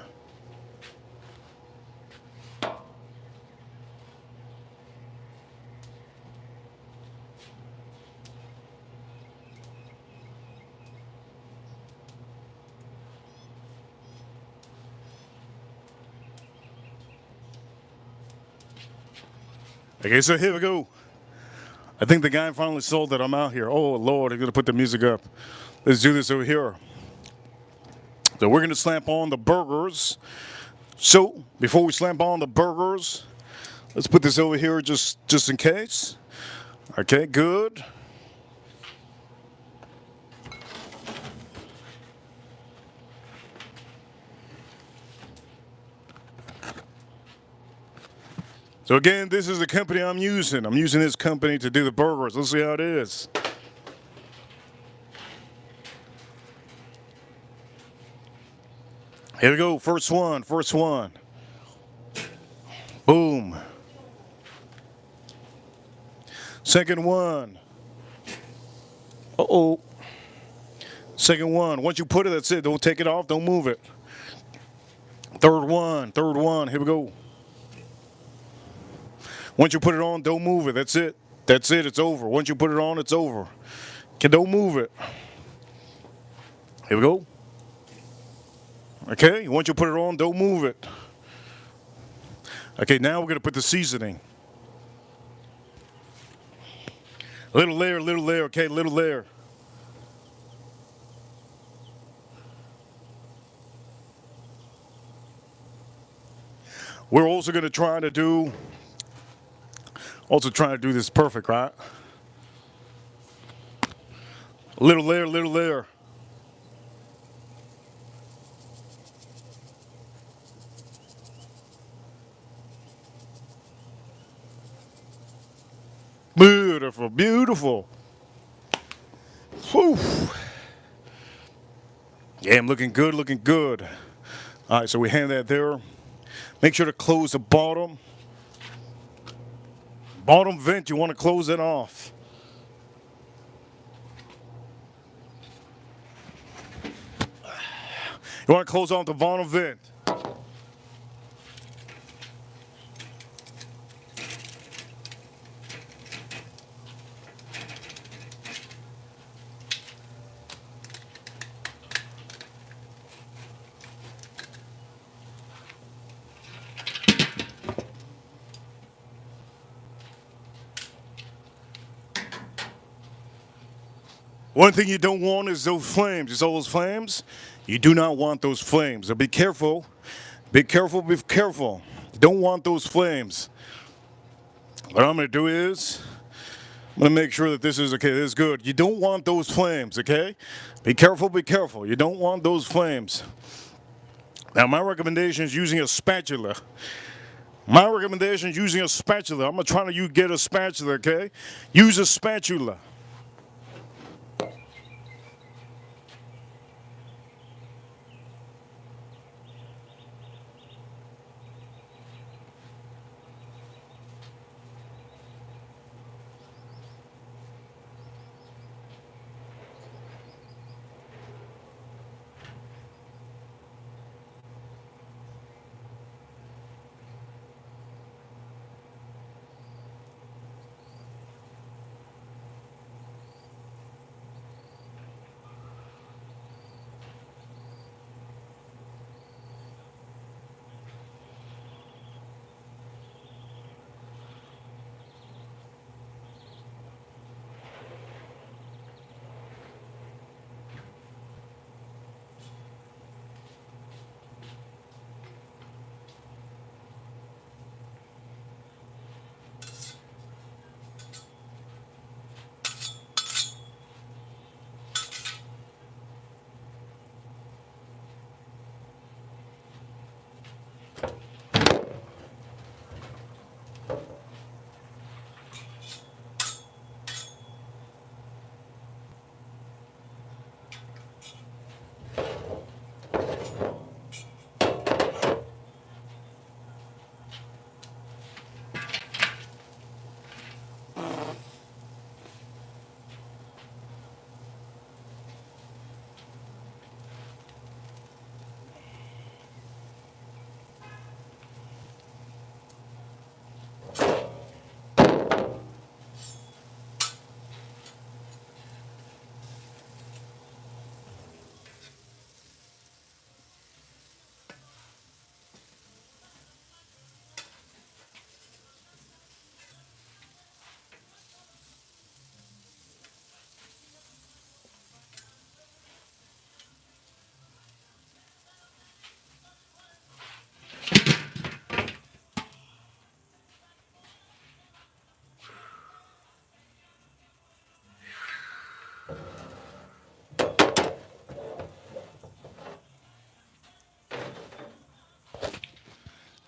Okay, so here we go. I think the guy finally sold that I'm out here. Oh, Lord, I'm going to put the music up. Let's do this over here. So we're going to slap on the burgers. So before we slap on the burgers, let's put this over here just in case. Okay, good. So again, this is the company I'm using. I'm using this company to do the burgers. Let's see how it is. Here we go, first one. Boom. Second one. Uh-oh. Second one. Once you put it, that's it. Don't take it off. Don't move it. Third one. Here we go. Once you put it on, don't move it. That's it. It's over. Once you put it on, it's over. Okay, don't move it. Here we go. Okay, once you put it on, don't move it. Okay, now we're going to put the seasoning. Little layer, okay, little layer. We're also going to try to do this perfect, right? Little layer. Beautiful. Whew. Yeah, I'm looking good. All right, so we hand that there. Make sure to close the bottom. Bottom vent, you want to close it off. You want to close off the bottom vent. One thing you don't want is those flames. It's all those flames. You do not want those flames. So be careful. Be careful. You don't want those flames. What I'm going to do is, I'm going to make sure that this is okay. This is good. You don't want those flames, okay? Be careful. You don't want those flames. Now, my recommendation is using a spatula. I'm going to try to get a spatula, okay? Use a spatula.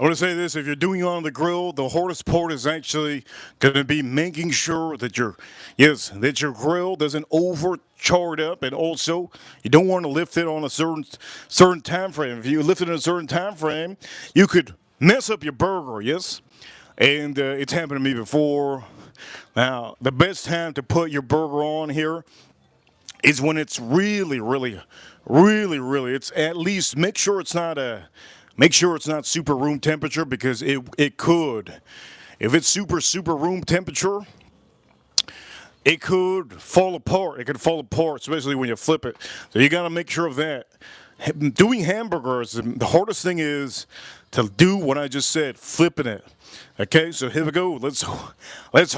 want to say this: if you're doing it on the grill, the hardest part is actually going to be making sure that your grill doesn't overcharge up, and also you don't want to lift it on a certain time frame. If you lift it in a certain time frame, you could mess up your burger. Yes, and it's happened to me before. Now, the best time to put your burger on here is when it's really. It's at least make sure it's not super room temperature, because it could. If it's super room temperature, it could fall apart. It could fall apart, especially when you flip it. So you got to make sure of that. Doing hamburgers, the hardest thing is to do what I just said, flipping it. Okay, so here we go. Let's hope. Let's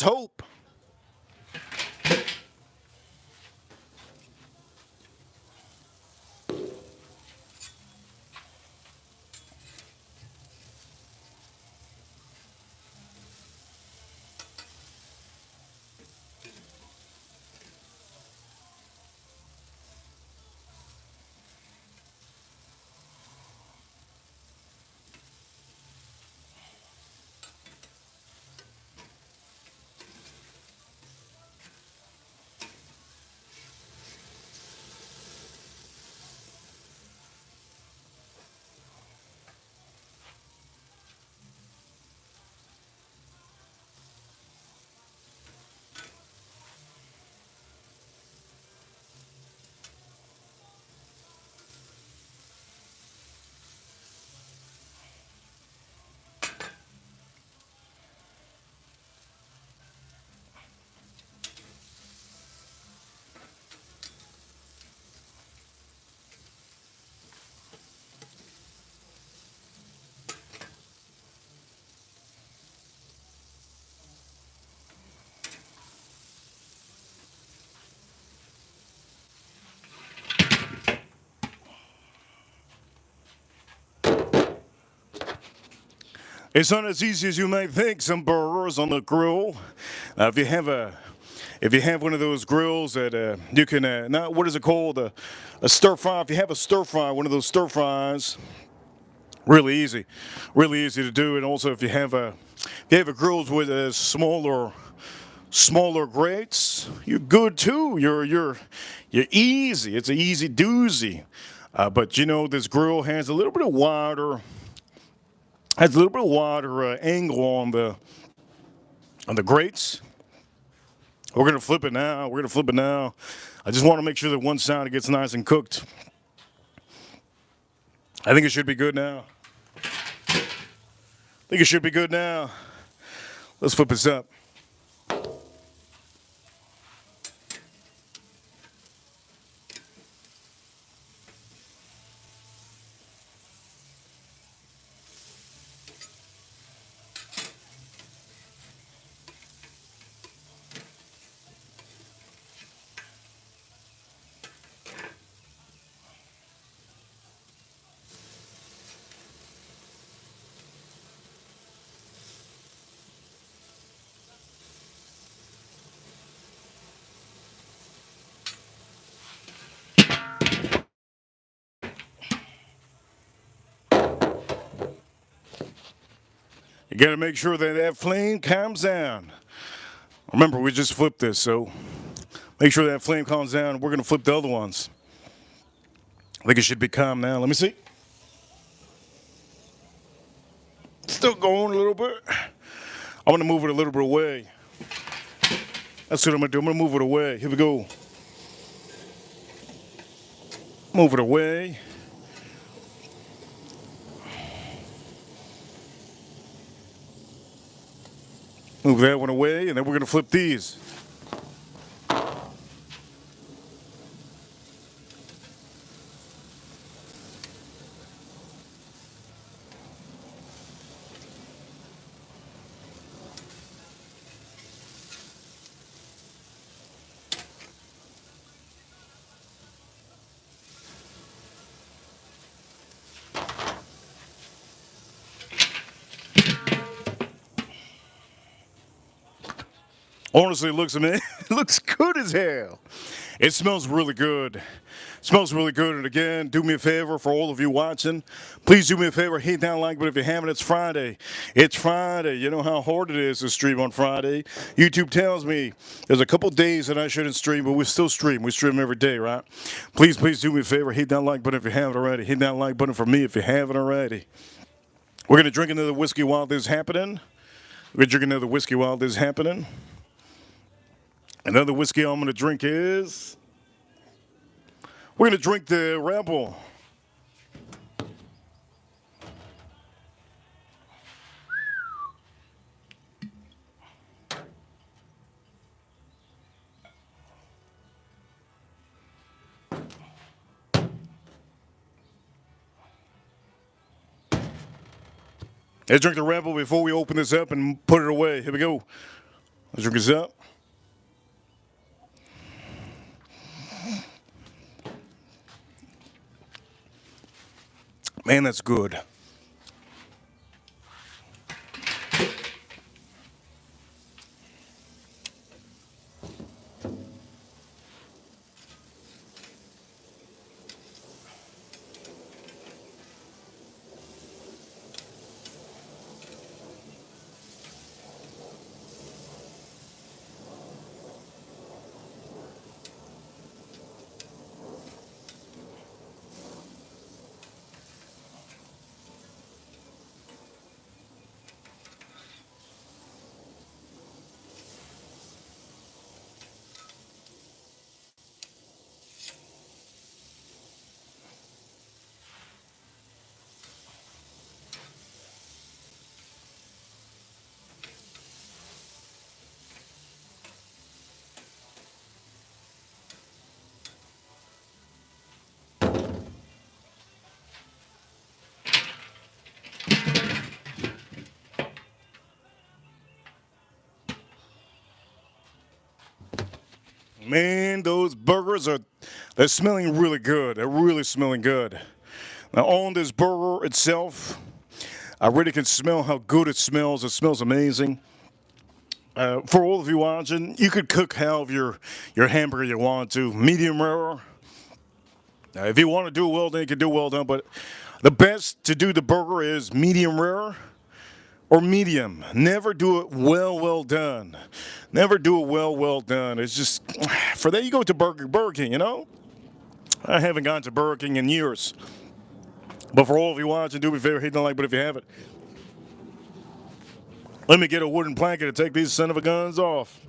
hope. It's not as easy as you might think. Some burgers on the grill. If you have one of those grills that you can, not what is it called, a stir fry. If you have a stir fry, one of those stir fries, really easy to do. And also, if you have a grills with a smaller grates, you're good too. You're easy. It's an easy doozy. But this grill has a little bit wider angle on the grates. We're gonna flip it now. I just want to make sure that one side gets nice and cooked. I think it should be good now. Let's flip this up. You got to make sure that flame calms down. Remember, we just flipped this, so make sure that flame calms down. We're going to flip the other ones. I think it should be calm now. Let me see. Still going a little bit. I'm going to move it a little bit away. That's what I'm going to do. I'm going to move it away. Here we go. Move it away. Move that one away, and then we're going to flip these. Honestly, it looks good as hell. It smells really good. Smells really good. And again, do me a favor for all of you watching. Please do me a favor, hit that like button if you haven't. It's Friday. It's Friday. You know how hard it is to stream on Friday. YouTube tells me there's a couple days that I shouldn't stream, but we still stream. We stream every day, right? Please do me a favor, hit that like button if you haven't already. Hit that like button for me if you haven't already. We're going to drink another whiskey while this is happening. We're going to drink another whiskey while this is happening. Another whiskey I'm going to drink is... We're going to drink the Rebel. Let's drink the Rebel before we open this up and put it away. Here we go. Let's drink this up. Man, that's good. Man, those burgers they're smelling really good. They're really smelling good. Now on this burger itself, I really can smell how good it smells. It smells amazing. For all of you watching, you could cook however your hamburger you want to. Medium rare. If you want to do well done, you can do well done. But the best to do the burger is medium rare or medium. Never do it well done. Never do it well done. It's just, for that you go to Burger King, you know? I haven't gone to Burger King in years. But for all of you watching, do me a favor, hit the like button if you haven't. Let me get a wooden plank to take these son of a guns off.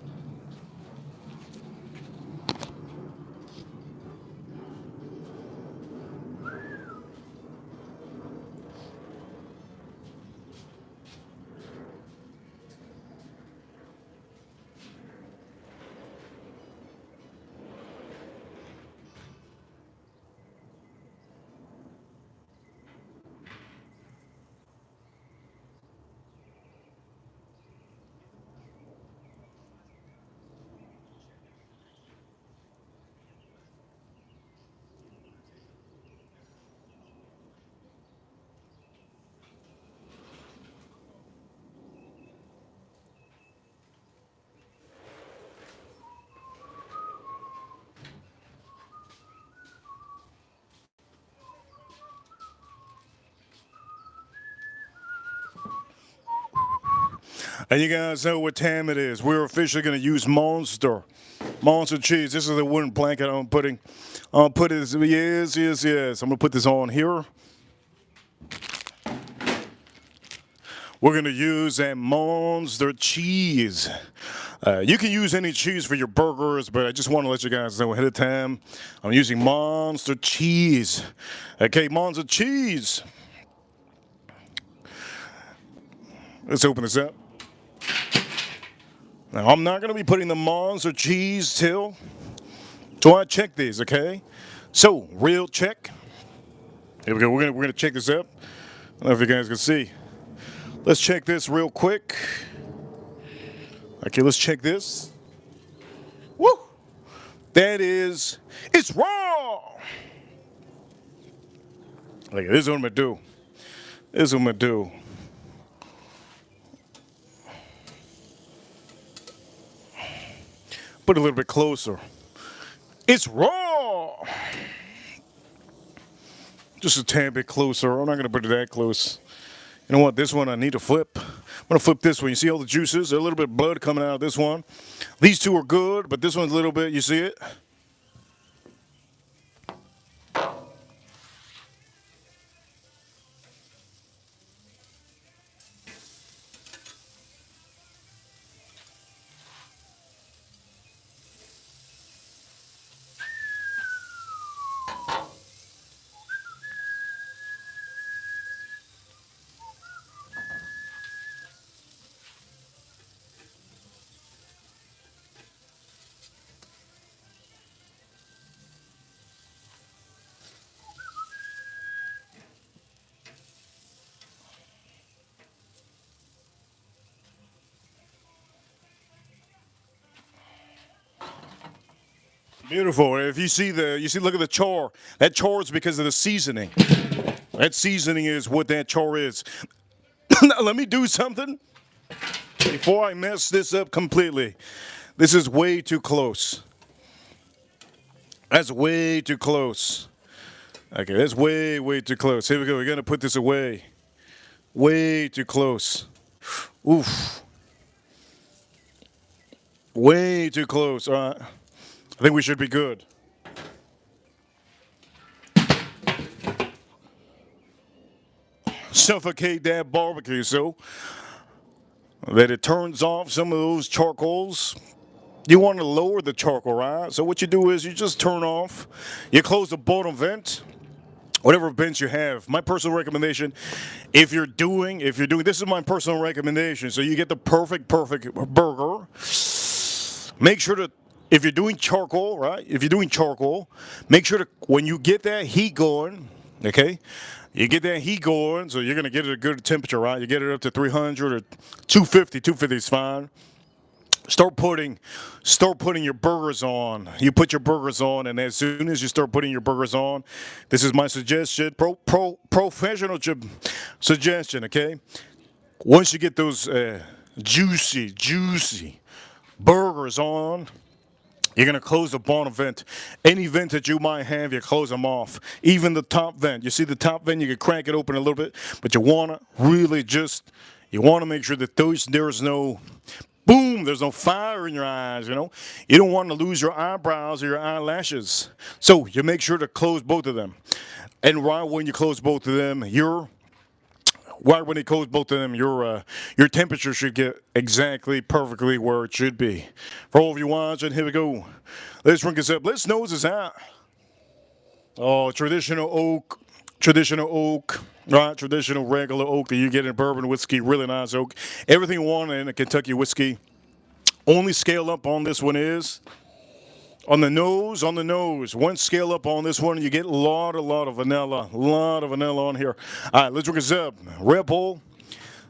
And you guys know what time it is. We're officially going to use Monster cheese. This is the wooden blanket I'm putting. I'll put it, yes. I'm going to put this on here. We're going to use that Monster cheese. You can use any cheese for your burgers, but I just want to let you guys know ahead of time, I'm using Monster cheese. Okay, Monster cheese. Let's open this up. Now, I'm not going to be putting the Monster cheese till I check these, okay? So, real check. Here we go. We're gonna check this up. I don't know if you guys can see. Let's check this real quick. Okay, let's check this. Woo! It's raw! Okay, this is what I'm going to do. This is what I'm going to do. Put it a little bit closer. It's raw. Just a tad bit closer. I'm not going to put it that close. You know what? This one I need to flip. I'm going to flip this one. You see all the juices? There's a little bit of blood coming out of this one. These two are good, but this one's a little bit, you see it? Beautiful. If you see look at the char. That char is because of the seasoning. That seasoning is what that char is. Now, let me do something before I mess this up completely. This is way too close. That's way too close. Okay, that's way, way too close. Here we go. We're going to put this away. Way too close. Oof. Way too close. All right. I think we should be good. Suffocate that barbecue so that it turns off some of those charcoals. You want to lower the charcoal, right? So what you do is you just turn off, you close the bottom vent, whatever vents you have. My personal recommendation, if you're doing, this is my personal recommendation, so you get the perfect burger. Make sure to, if you're doing charcoal, right? If you're doing charcoal, make sure to, when you get that heat going, okay? You get that heat going, so you're going to get it at a good temperature, right? You get it up to 300 or 250. 250 is fine. Start putting your burgers on. You put your burgers on, and as soon as you start putting your burgers on, this is my suggestion, professional suggestion, okay? Once you get those juicy burgers on, you're going to close the bottom vent. Any vent that you might have, you close them off. Even the top vent. You see the top vent, you can crank it open a little bit, but you want to really you want to make sure that there's no boom, there's no fire in your eyes, you know. You don't want to lose your eyebrows or your eyelashes. So you make sure to close both of them. And right when you close both of them, your temperature should get exactly perfectly where it should be. For all of you watching, here we go. Let's drink this up. Let's nose this out. Oh, traditional oak, right? Traditional regular oak that you get in bourbon whiskey, really nice oak. Everything you want in a Kentucky whiskey. Only scale up on this one is on the nose. One scale up on this one, you get a lot of vanilla. On here. All right, let's drink this up. Rebel,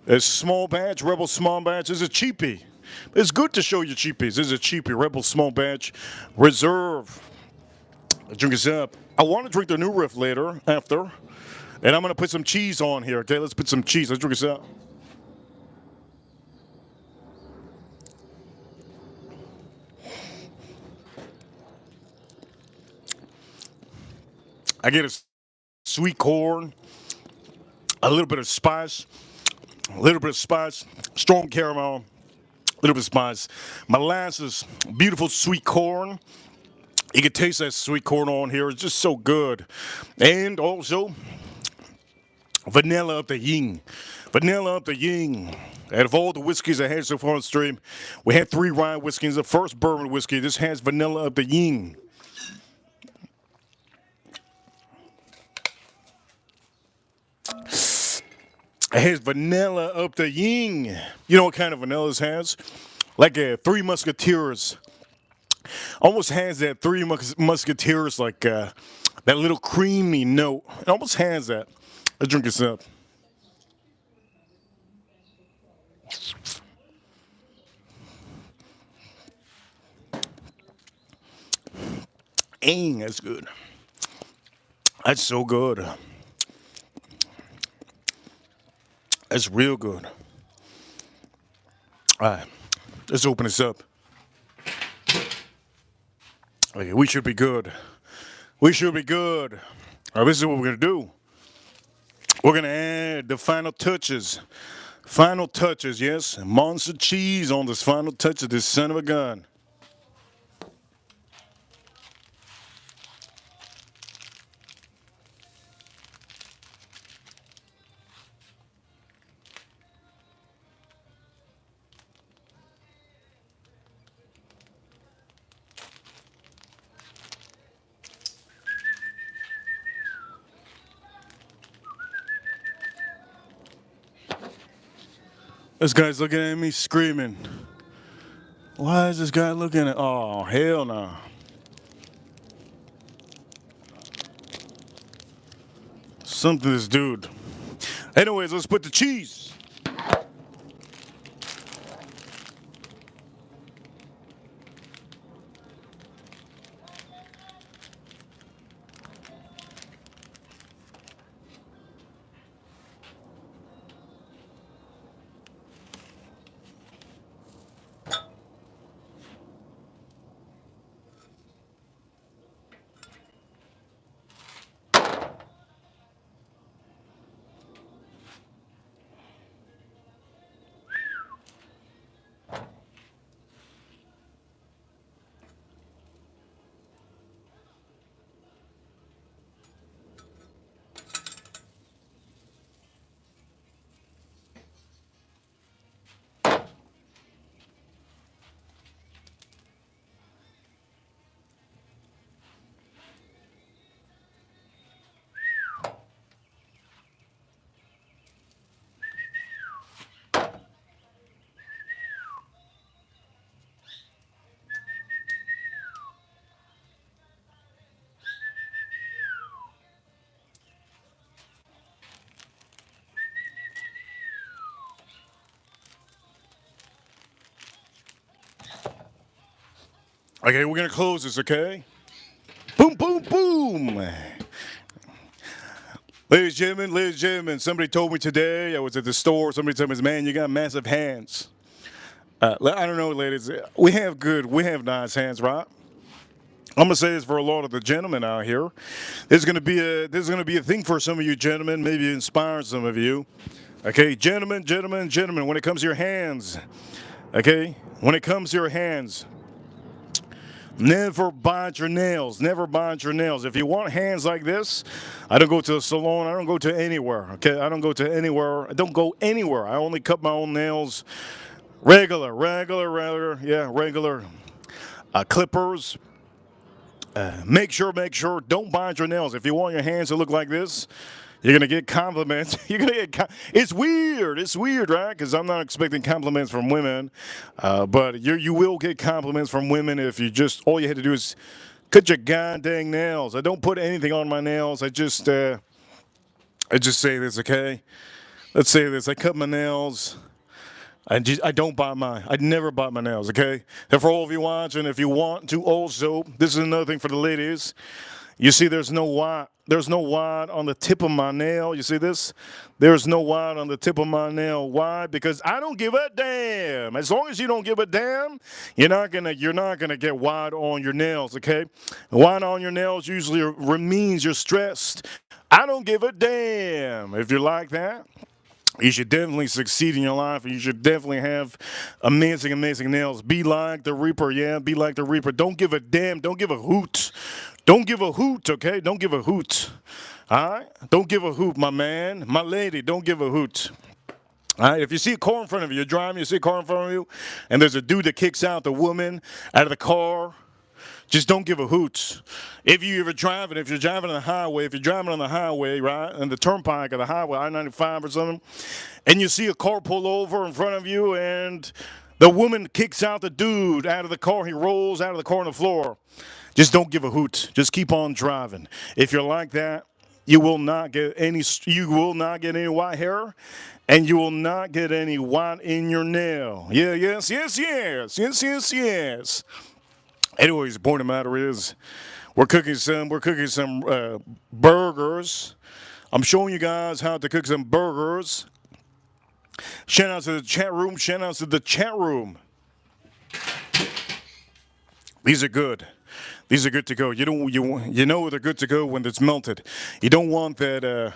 a small batch. Rebel small batch is a cheapie. It's good to show you cheapies. This is a cheapie. Rebel small batch. Reserve. Let's drink this up. I want to drink the new riff later, after. And I'm going to put some cheese on here, okay? Let's put some cheese. Let's drink this up. I get a sweet corn, a little bit of spice, strong caramel, a little bit of spice, molasses, beautiful sweet corn. You can taste that sweet corn on here. It's just so good. And also, vanilla up the yin. Out of all the whiskeys I had so far on the stream, we had 3 rye whiskeys. The first bourbon whiskey, this has vanilla up the yin. It has vanilla up the yin. You know what kind of vanilla this has? Like a Three Musketeers. Almost has that Three Musketeers, like that little creamy note. It almost has that. Let's drink this up. Dang, that's good. That's so good. That's real good. All right, let's open this up. Okay, we should be good. We should be good. All right, this is what we're gonna do. We're gonna add the final touches. Final touches, yes. Monster cheese on this final touch of this son of a gun. This guy's looking at me screaming. Why is this guy looking at? Oh, hell no. Something this dude. Anyways, let's put the cheese. Okay, we're gonna close this, okay? Boom, boom, boom. Ladies and gentlemen, somebody told me today, I was at the store, somebody told me, man, you got massive hands. I don't know, ladies, we have nice hands, right? I'm gonna say this for a lot of the gentlemen out here. There's gonna be a thing for some of you gentlemen, maybe inspire some of you. Okay, gentlemen, when it comes to your hands, okay? When it comes to your hands, never bite your nails. Never bite your nails. If you want hands like this, I don't go to a salon. I don't go to anywhere. Okay, I don't go to anywhere. I don't go anywhere. I only cut my own nails. Regular. Yeah, regular. Clippers. Make sure. Don't bite your nails. If you want your hands to look like this, you're gonna get compliments. It's weird, right? Because I'm not expecting compliments from women, but you will get compliments from women if you just all you had to do is cut your goddamn nails. I don't put anything on my nails. I just say this, okay? Let's say this. I cut my nails. I never bite my nails, okay? And for all of you watching, if you want to also, this is another thing for the ladies. You see, there's no white on the tip of my nail. You see this? There's no white on the tip of my nail. Why? Because I don't give a damn. As long as you don't give a damn, you're not gonna get white on your nails, okay? White on your nails usually means you're stressed. I don't give a damn. If you're like that, you should definitely succeed in your life, and you should definitely have amazing nails. Be like the Reaper, yeah, be like the Reaper. Don't give a damn, don't give a hoot. Don't give a hoot, okay? Don't give a hoot. All right? Don't give a hoot, my man. My lady, don't give a hoot. All right? If you see a car in front of you, you're driving, you see a car in front of you, and there's a dude that kicks out the woman out of the car, just don't give a hoot. If you're driving on the highway, right, and the turnpike or the highway, I-95 or something, and you see a car pull over in front of you, and the woman kicks out the dude out of the car, he rolls out of the car on the floor. Just don't give a hoot. Just keep on driving. If you're like that, you will not get any white hair, and you will not get any white in your nail. Yeah, yes. Anyways, the point of the matter is, we're cooking some burgers. I'm showing you guys how to cook some burgers. Shout out to the chat room. These are good. These are good to go. You know they're good to go when it's melted. You don't want that.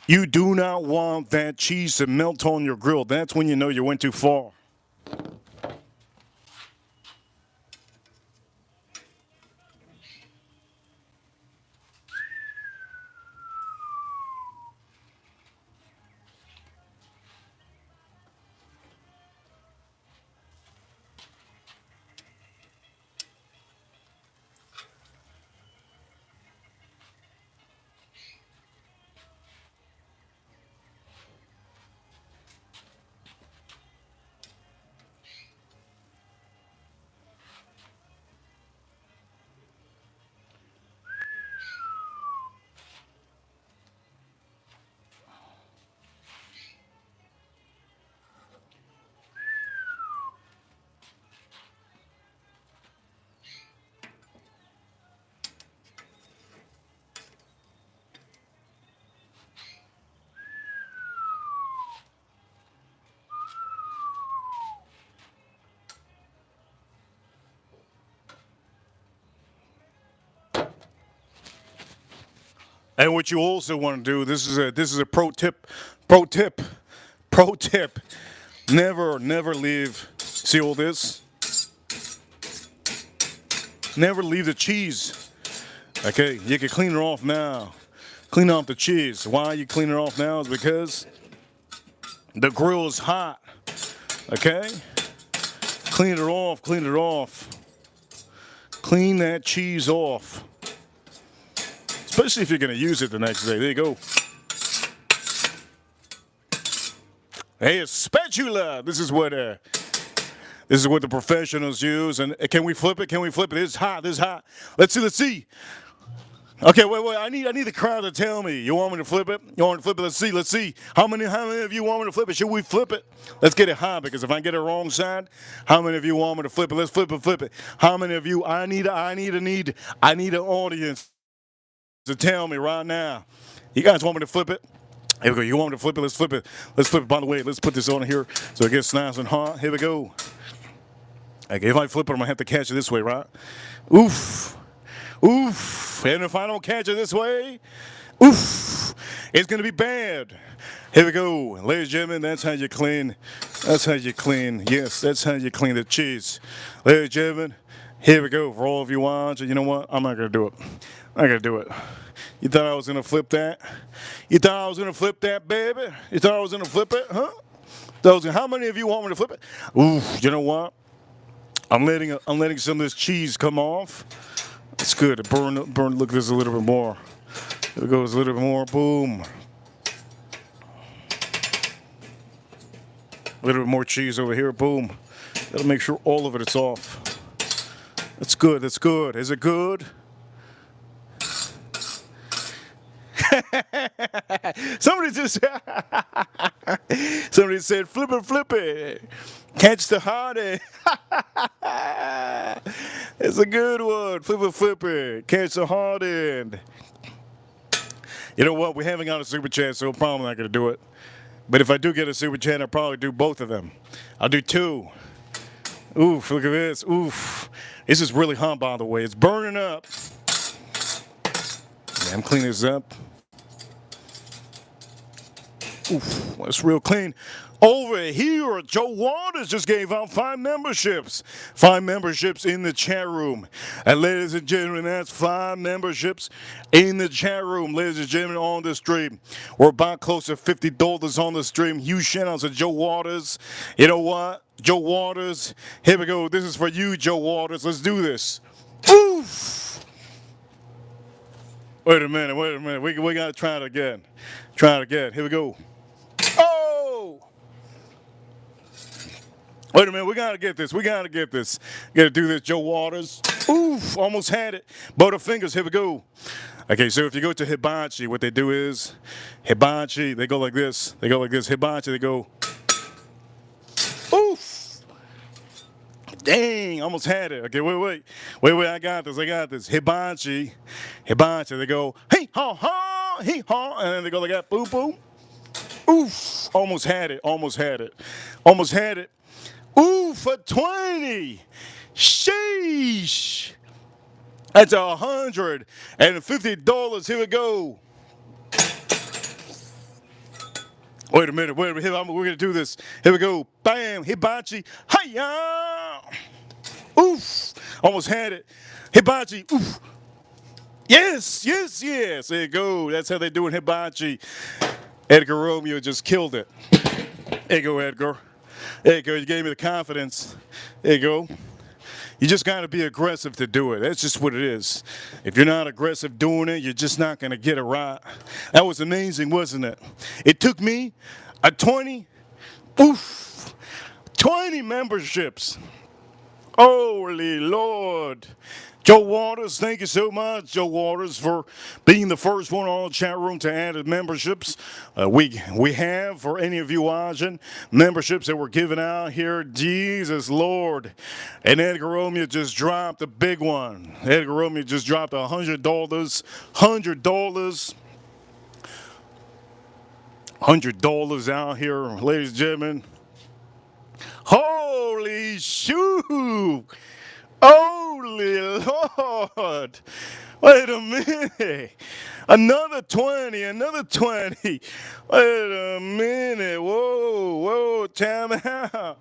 You do not want that cheese to melt on your grill. That's when you know you went too far. And what you also want to do, this is a pro tip, pro tip. Never leave. See all this? Never leave the cheese. Okay, you can clean it off now. Clean off the cheese. Why you clean it off now is because the grill is hot. Okay? Clean it off, clean it off. Clean that cheese off. Especially if you're going to use it the next day. There you go. Hey, a spatula. This is what the professionals use. And can we flip it? Can we flip it? It's hot. This is hot. Let's see. Let's see. Okay, wait. I need the crowd to tell me. You want me to flip it? You want me to flip it? Let's see. Let's see. How many of you want me to flip it? Should we flip it? Let's get it hot, because if I get it wrong side, how many of you want me to flip it? Let's flip it. Flip it. How many of you? I need an audience to tell me right now. You guys want me to flip it? Here we go. You want me to flip it? Let's flip it. Let's flip it. By the way, let's put this on here so it gets nice and hot. Here we go. Okay, if I flip it, I'm going to have to catch it this way, right? Oof. Oof. And if I don't catch it this way, oof, it's going to be bad. Here we go. Ladies and gentlemen, that's how you clean. That's how you clean. Yes, that's how you clean the cheese. Ladies and gentlemen, here we go. For all of you watching, you know what? I'm not going to do it. I'm not going to do it. You thought I was going to flip that? You thought I was going to flip that, baby? You thought I was going to flip it, huh? How many of you want me to flip it? Oof, you know what? I'm letting some of this cheese come off. It's good. It burn. Look at this a little bit more. There it goes a little bit more. Boom. A little bit more cheese over here. Boom. That'll make sure all of it is off. That's good. That's good. Is it good? Somebody said, flip it. Catch the hottie. It's a good one. Flip it. Catch the hot end. You know what? We haven't got a super chat, so I'm probably not going to do it. But if I do get a super chat, I'll probably do both of them. I'll do two. Oof, look at this. Oof. This is really hot, by the way. It's burning up. Yeah, I'm cleaning this up. Oof, that's real clean. Over here, Joe Waters just gave out 5 memberships. 5 memberships in the chat room. And ladies and gentlemen, that's 5 memberships in the chat room. Ladies and gentlemen, on the stream. We're about close to $50 on the stream. Huge shout outs to Joe Waters. You know what? Joe Waters. Here we go. This is for you, Joe Waters. Let's do this. Oof. Wait a minute. We got to try it again. Here we go. Oh! Wait a minute, we gotta get this. Gotta do this, Joe Waters. Oof, almost had it. Butterfingers, here we go. Okay, so if you go to Hibachi, what they do is, Hibachi, they go like this. Hibachi, they go, oof. Dang, almost had it. Okay, wait, I got this. Hibachi, they go, hey, ha, and then they go like that, boom, boom. Oof, almost had it. Ooh, for 20. Sheesh. That's $150. Here we go. Wait a minute. We're going to do this. Here we go. Bam. Hibachi. Hiya. Oof. Almost had it. Hibachi. Oof. Yes, yes, yes. There you go. That's how they do it. Hibachi. Edgar Romeo just killed it. There you go, Edgar. There you go. You gave me the confidence. There you go. You just got to be aggressive to do it. That's just what it is. If you're not aggressive doing it, you're just not going to get it right. That was amazing, wasn't it? It took me a 20 memberships. Holy Lord. Joe Waters, thank you so much, Joe Waters, for being the first one on the chat room to add memberships. We have, for any of you watching, memberships that we're giving out here. Jesus Lord. And Edgar Romeo just dropped a big one. Edgar Romeo just dropped $100. $100 out here, ladies and gentlemen. Holy shoot! Holy Lord! Wait a minute. Another 20. Wait a minute. Whoa, time out.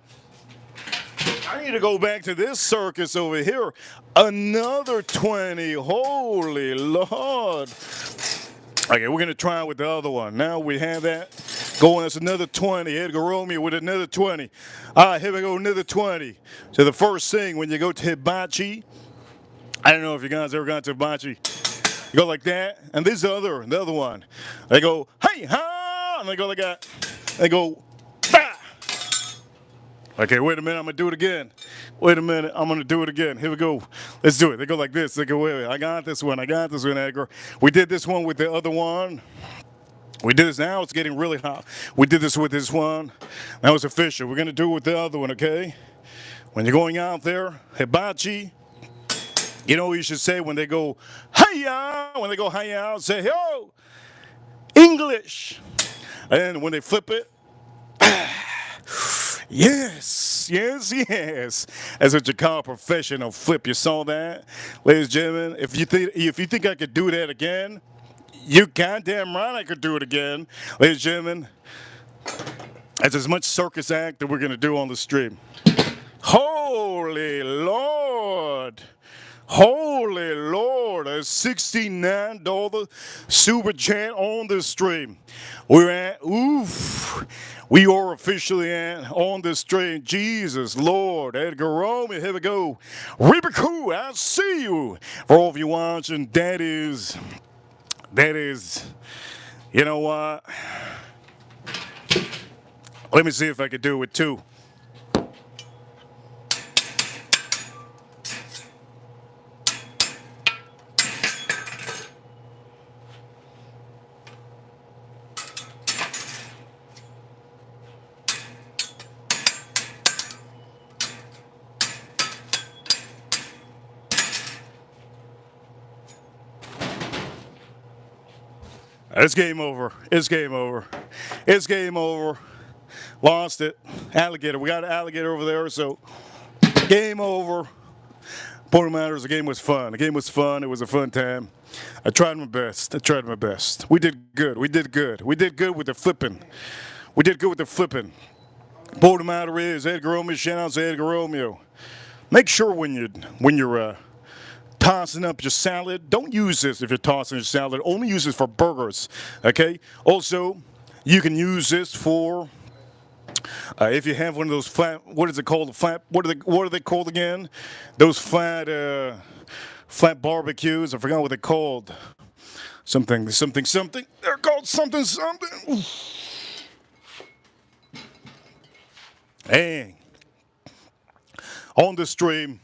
I need to go back to this circus over here. Another 20. Holy Lord. Okay, we're going to try with the other one. Now we have that going. That's another 20. Edgar Romeo with another 20. All right, here we go, another 20. So the first thing, when you go to Hibachi, I don't know if you guys ever gone to Hibachi. You go like that, and this is the other one. They go, hey, ha, and they go like that. They go, bah. Okay, wait a minute, I'm going to do it again. Wait a minute, I'm going to do it again. Here we go. Let's do it. They go like this. They go, wait, I got this one, Edgar. We did this one with the other one. We did this now. It's getting really hot. We did this with this one. Now it's official. We're going to do it with the other one, okay? When you're going out there, Hibachi, you know what you should say when they go, hi-ya. When they go hi-ya, say, yo, English. And when they flip it, yes. That's what you call a professional flip. You saw that? Ladies and gentlemen, if you think I could do that again, you goddamn right I could do it again. Ladies and gentlemen, that's as much circus act that we're going to do on the stream. Holy Lord. Holy Lord. A $69 super chat on the stream. We are officially on the stream. Jesus Lord. Edgar Romeo, here we go. Rebecca, I see you. For all of you watching, that is, you know what? Let me see if I can do it with two. It's game over. It's game over. It's game over. Lost it. Alligator. We got an alligator over there, so game over. Point of the matter is the game was fun. The game was fun. It was a fun time. I tried my best. We did good. We did good with the flipping. Point of the matter is Edgar Romeo. Shout out to Edgar Romeo. Make sure when you're tossing up your salad, don't use this if you're tossing your salad. Only use this for burgers, okay? Also, you can use this for if you have one of those flat. What is it called? Flat. What are they called again? Those flat barbecues. I forgot what they're called. Something. They're called something. Hey, on the stream.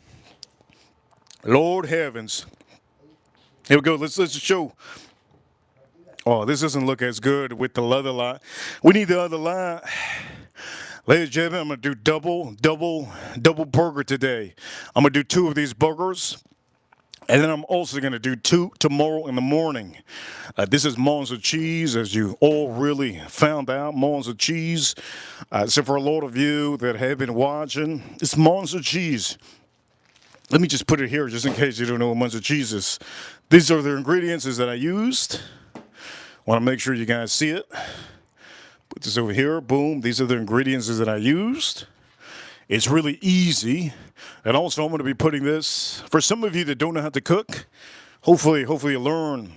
Lord heavens. Here we go. Let's show. Oh, this doesn't look as good with the other line. We need the other line. Ladies and gentlemen, I'm going to do double burger today. I'm going to do 2 of these burgers. And then I'm also going to do 2 tomorrow in the morning. This is Monza cheese, as you all really found out. Monza cheese. So for a lot of you that have been watching, it's Monza cheese. Let me just put it here just in case you don't know a bunch of cheeses. These are the ingredients that I used. Want to make sure you guys see it. Put this over here. Boom. These are the ingredients that I used. It's really easy. And also I'm going to be putting this, for some of you that don't know how to cook, hopefully you learn.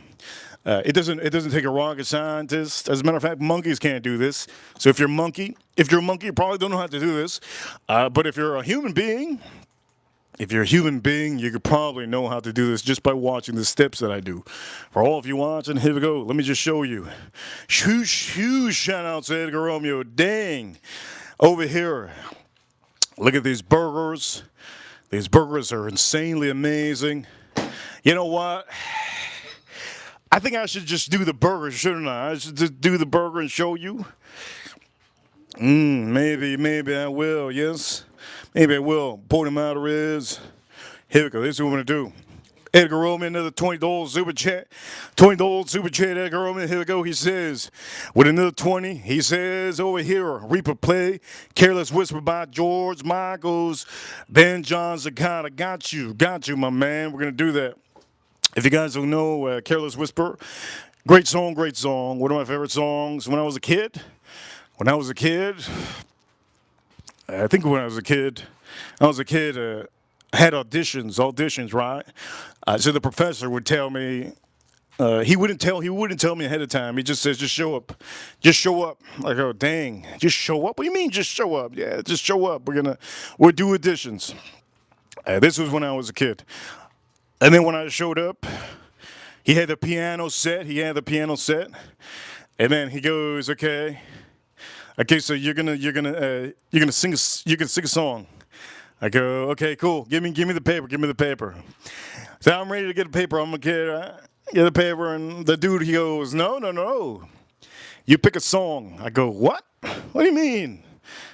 It doesn't take a rocket scientist. As a matter of fact, monkeys can't do this. So if you're a monkey, you probably don't know how to do this. But if you're a human being, you could probably know how to do this just by watching the steps that I do. For all of you watching, here we go. Let me just show you. Shout out to Edgar Romeo. Dang. Over here. Look at these burgers. These burgers are insanely amazing. You know what? I think I should just do the burger, shouldn't I? I should just do the burger and show you. Maybe I will, yes. Maybe I will. Point them out is. Here we go. This is what I'm going to do. Edgar Roman, another $20 super chat. $20 super chat, Edgar Roman. Here we go. He says, with another 20, he says, over here, Reaper Play, Careless Whisper by George Michaels, Ben John Zakata. Got you, my man. We're going to do that. If you guys don't know, Careless Whisper, great song. One of my favorite songs when I was a kid. I think when I was a kid, had auditions, right? So the professor would tell me, he wouldn't tell me ahead of time. He just says, just show up. I go, dang, just show up? What do you mean, just show up? Yeah, just show up. We'll do auditions. This was when I was a kid. And then when I showed up, he had the piano set. And then he goes, okay, so you're gonna sing a song. I go, okay, cool. Give me the paper. So I'm ready to get the paper. I'm gonna get the paper, and the dude, he goes, no. You pick a song. I go, what? What do you mean?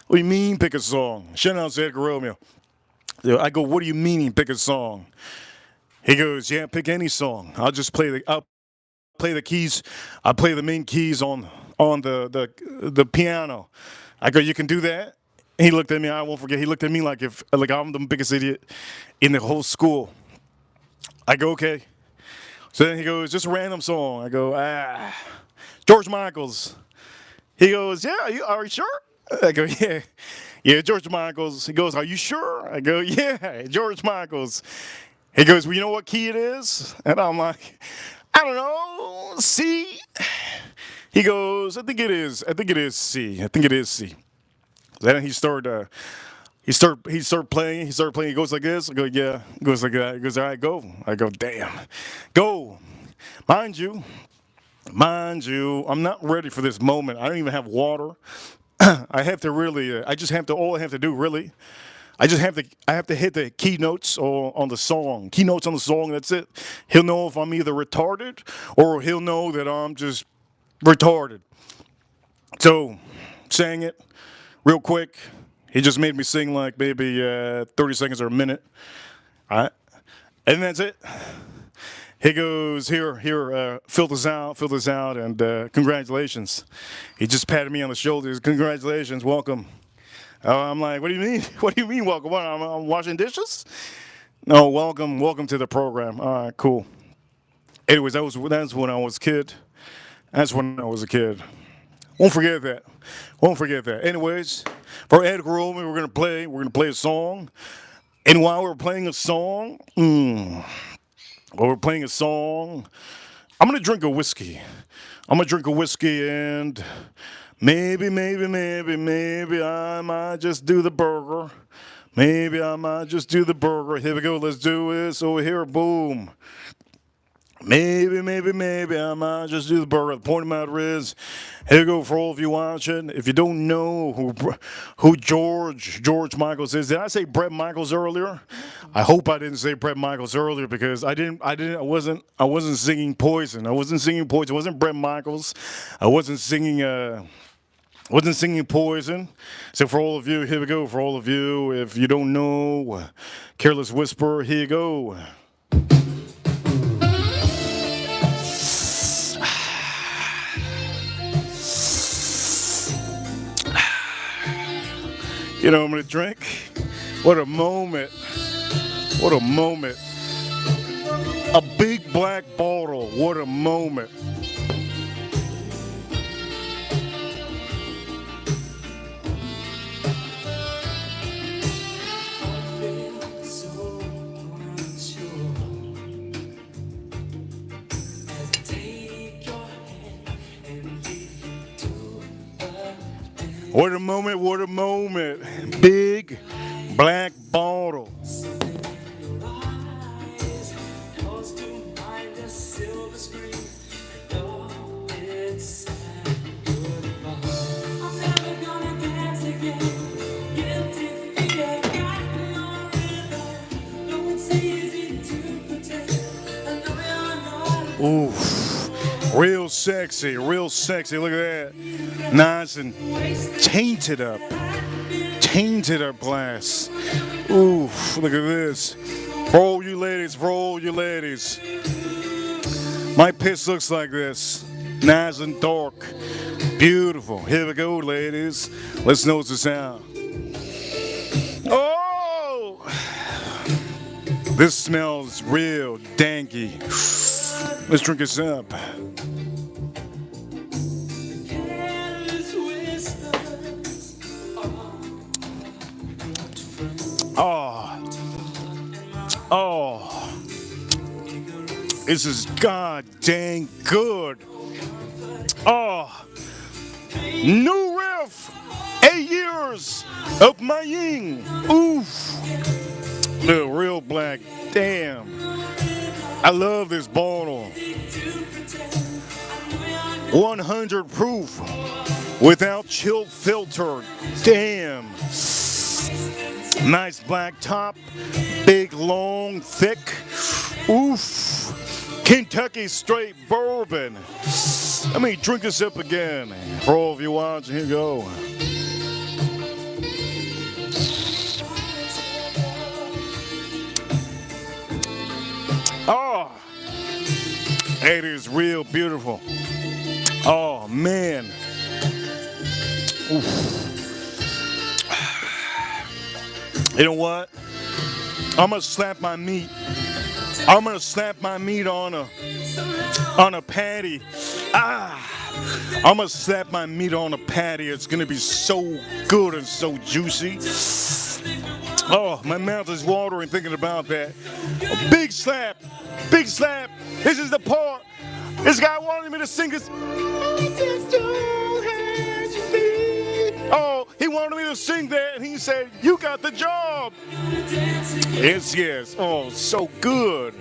What do you mean pick a song? Shout out to Edgar Romeo. I go, what do you mean pick a song? He goes, yeah, pick any song. I'll play the keys. I'll play the main keys on the piano. I go, you can do that? He looked at me, I won't forget, he looked at me like I'm the biggest idiot in the whole school. I go, okay. So then he goes, just a random song. I go, George Michaels. He goes, yeah, are you sure? I go, yeah. Yeah, George Michaels. He goes, are you sure? I go, yeah, George Michaels. He goes, well, you know what key it is? And I'm like, I don't know, C. He goes, I think it is C. Then he started playing. He goes like this. I go, yeah. He goes like that. He goes, all right, go. I go, damn, go. Mind you, I'm not ready for this moment. I don't even have water. I have to really. All I have to do really. I have to hit the keynotes on the song. That's it. He'll know if I'm either retarded or he'll know that I'm just retarded. So, sang it real quick. He just made me sing like maybe 30 seconds or a minute. All right. And that's it. He goes, here, fill this out, and congratulations. He just patted me on the shoulders. Congratulations, welcome. I'm like, what do you mean? What do you mean, welcome? What, I'm washing dishes? No, welcome to the program. All right, cool. Anyways, that's when I was a kid. Won't forget that. Anyways, for Edgar Roman, we're gonna play a song. And while we're playing a song, I'm gonna drink a whiskey. And maybe I might just do the burger. Here we go, let's do this over here, boom. Maybe I might just do the burger. The point of the matter is, here we go for all of you watching. If you don't know who George Michaels is, did I say Bret Michaels earlier? I hope I didn't say Bret Michaels earlier because I wasn't singing Poison. It wasn't Bret Michaels. I wasn't singing Poison. So for all of you, here we go. For all of you, if you don't know, Careless Whisper, here you go. You know, I'm gonna drink. What a moment. What a moment. A big black bottle. What a moment. What a moment, what a moment. Big black bottle. Ooh, real sexy, real sexy. Look at that. Nice and tainted up. Tainted up glass. Ooh, look at this. For all you ladies, for all you ladies. My piss looks like this. Nice and dark. Beautiful. Here we go, ladies. Let's nose the sound. Oh! This smells real danky. Let's drink this up. Oh. Oh. This is god dang good. Oh. New riff. 8 years of my ying. Oof. The real black. Damn. I love this bottle. 100 proof without chill filter. Damn. Nice black top. Big, long, thick. Oof. Kentucky straight bourbon. Let me drink this up again. For all of you watching, here you go. Oh, it is real beautiful. Oh, man. Oof. You know what? I'm gonna slap my meat. I'm gonna slap my meat on a patty. I'm gonna slap my meat on a patty. It's gonna be so good and so juicy. Oh, my mouth is watering thinking about that. A big slap. Big slap. This is the part. This guy wanted me to sing this. Oh, he wanted me to sing that, and he said, "You got the job." Yes, yes. Oh, so good.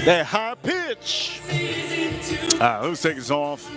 That high pitch. Let's take this off.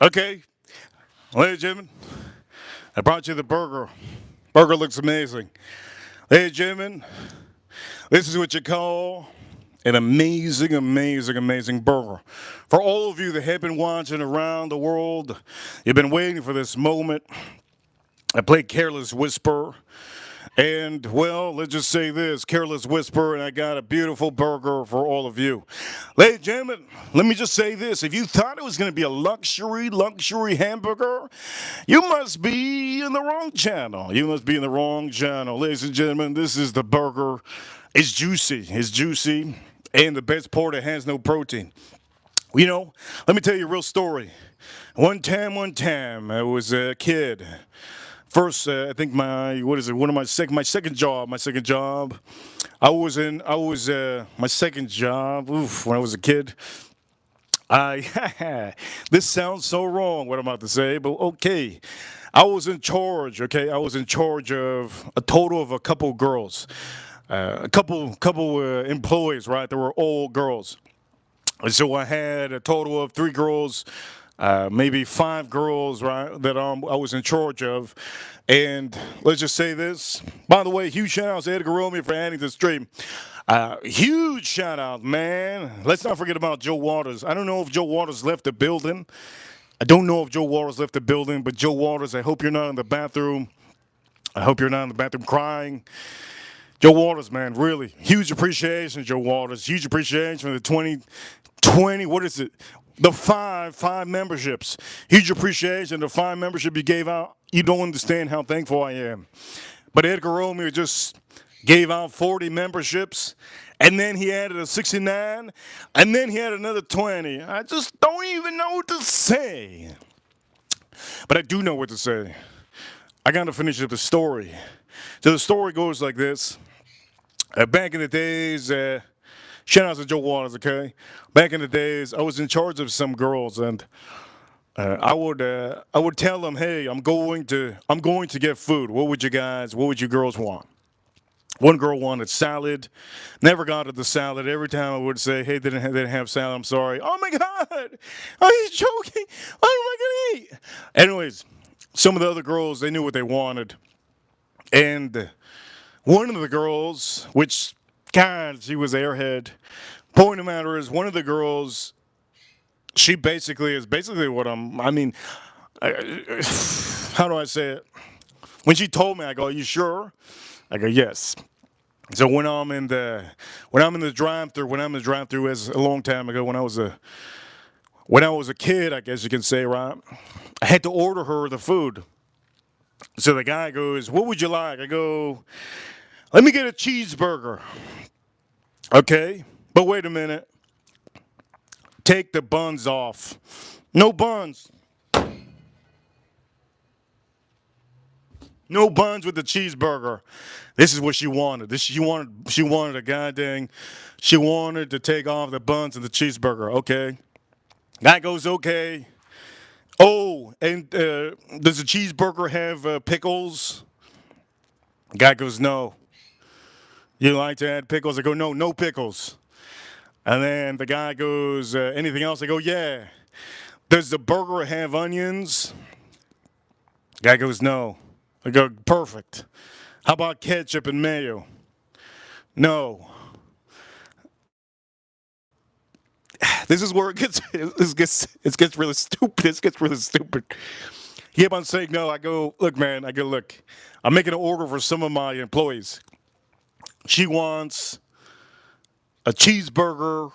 Okay, ladies and gentlemen, I brought you the burger. Burger looks amazing. Ladies and gentlemen, this is what you call an amazing, amazing, amazing burger. For all of you that have been watching around the world, you've been waiting for this moment. I played Careless Whisper. And, well, let's just say this, Careless Whisper, and I got a beautiful burger for all of you. Ladies and gentlemen, let me just say this. If you thought it was going to be a luxury hamburger, you must be in the wrong channel. You must be in the wrong channel. Ladies and gentlemen, this is the burger. It's juicy. It's juicy. And the best part, it has no protein. You know, let me tell you a real story. One time, I was a kid. First, I think my second job. My second job. When I was a kid. This sounds so wrong. What I'm about to say, but okay. I was in charge. Okay, I was in charge of a total of a couple girls, a couple employees. Right, they were all girls. And so I had a total of 3 girls, maybe 5 girls, right, that I was in charge of. And let's just say this. By the way, huge shout out to Edgar Romeo for adding to the stream. Huge shout out, man. Let's not forget about Joe Waters. I don't know if Joe Waters left the building. But Joe Waters, I hope you're not in the bathroom. I hope you're not in the bathroom crying. Joe Waters, man, really. Huge appreciation, Joe Waters. Huge appreciation for the 20, what is it? The five memberships. Huge appreciation. The 5 membership you gave out. You don't understand how thankful I am. But Edgar Romeo just gave out 40 memberships, and then he added a 69, and then he had another 20. I just don't even know what to say. But I do know what to say. I got to finish up the story. So the story goes like this. Back in the days, shout out to Joe Waters, okay? Back in the days, I was in charge of some girls, and I would tell them, hey, I'm going to get food. What would you girls want? One girl wanted salad. Never got to the salad. Every time I would say, hey, they didn't have salad. I'm sorry. Oh my God, are you joking? What am I gonna eat? Anyways, some of the other girls, they knew what they wanted, and one of the girls, which, God, she was airhead. Point of the matter is, one of the girls, she basically is what how do I say it? When she told me, I go, are you sure? I go, yes. So when I'm in the drive-through as a long time ago, when I was a kid, I guess you can say, right? I had to order her the food. So the guy goes, what would you like? I go, let me get a cheeseburger. Okay, but wait a minute. Take the buns off. No buns. No buns with the cheeseburger. This is what she wanted. She wanted a goddamn. She wanted to take off the buns and the cheeseburger. Okay. Guy goes, okay. Oh, and does the cheeseburger have pickles? Guy goes, no. You like to add pickles? I go, no, no pickles. And then the guy goes, anything else? I go, yeah. Does the burger have onions? Guy goes, no. I go, perfect. How about ketchup and mayo? No. This is where it gets really stupid. It gets really stupid. He kept on saying no. I go, look, man. Look. I'm making an order for some of my employees. She wants a cheeseburger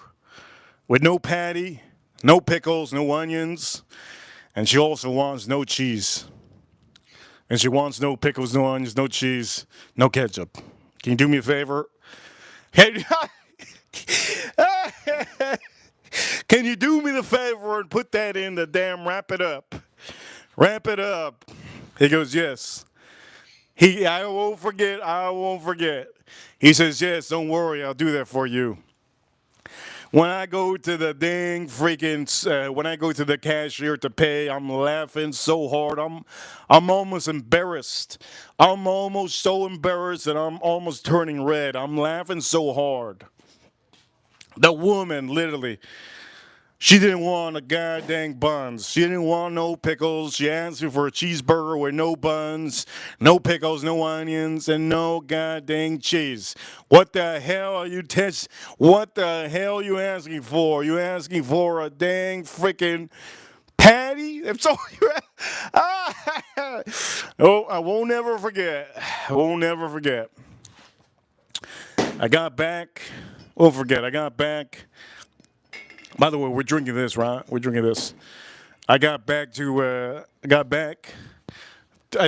with no patty, no pickles, no onions, and she also wants no cheese. And she wants no pickles, no onions, no cheese, no ketchup. Can you do me a favor? Can you do me the favor and put that in the damn wrap it up? Wrap it up. He goes, yes. I won't forget. He says, yes, don't worry, I'll do that for you. When I go to the when I go to the cashier to pay, I'm laughing so hard. I'm almost embarrassed. I'm almost so embarrassed that I'm almost turning red. I'm laughing so hard. The woman, literally, She didn't want a goddamn buns. She didn't want no pickles. She asked me for a cheeseburger with no buns, no pickles, no onions, and no goddamn cheese. What the hell are you What the hell are you asking for? You asking for a dang freaking patty? That's all you're Oh, I won't never forget. I won't never forget. I got back. Won't forget. I got back. By the way, we're drinking this, right? We're drinking this. I got back. I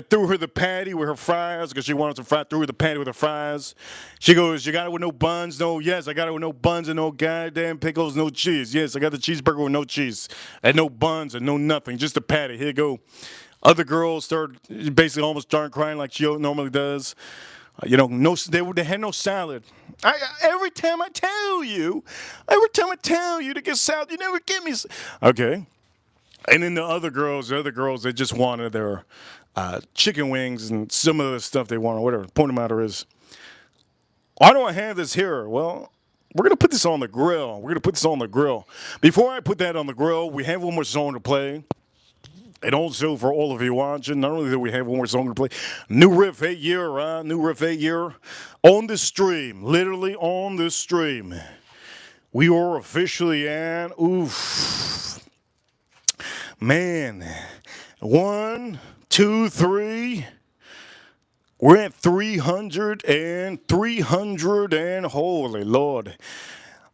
threw her the patty with her fries because she wanted some fries. Threw her the patty with her fries. She goes, "You got it with no buns?" No, yes, I got it with no buns and no goddamn pickles, no cheese. Yes, I got the cheeseburger with no cheese and no buns and no nothing, just a patty. Here you go. Other girls started basically almost starting crying like she normally does. They had no salad. Every time I tell you to get salad, you never give me. Okay. And then the other girls, they just wanted their chicken wings and some of the stuff they wanted, whatever. The point of the matter is, why do I have this here? Well, we're going to put this on the grill. Before I put that on the grill, we have one more song to play. And also for all of you watching, not only do we have one more song to play, new riff 8 year, right? New riff 8 year on the stream, literally on the stream. We are officially at, man, 1, 2, 3. We're at 300 and holy Lord.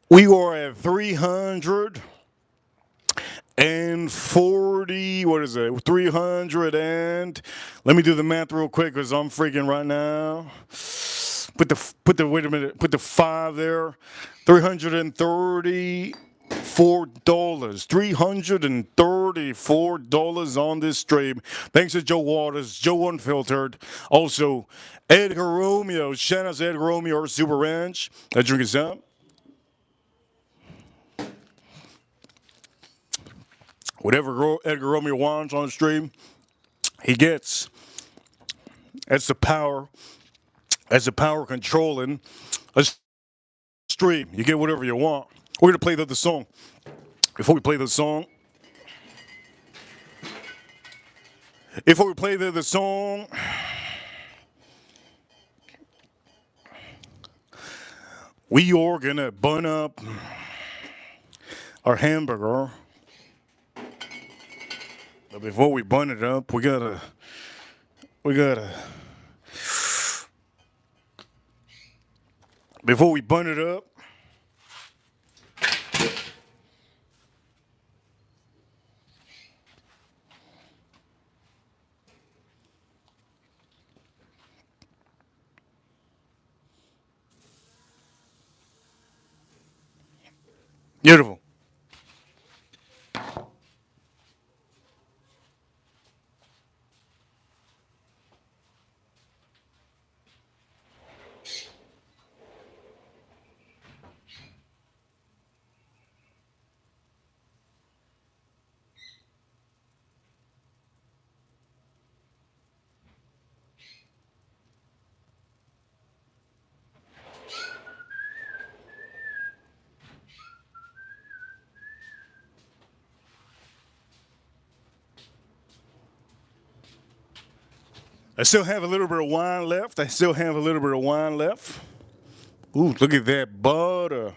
We are at 340, what is it? 300 and, let me do the math real quick because I'm freaking right now. Put the 5 there. $334. $334 on this stream. Thanks to Joe Waters, Joe Unfiltered. Also, Edgar Romeo. Shout out to Edgar Romeo, our Super Ranch. Let's drink us up. Whatever Edgar Romeo wants on the stream, he gets. That's the power. That's the power controlling a stream. You get whatever you want. We're going to play the song. Before we play the song, we are going to bun up our hamburger. But before we bun it up, we gotta. Before we bun it up, beautiful. I still have a little bit of wine left. Ooh, look at that butter.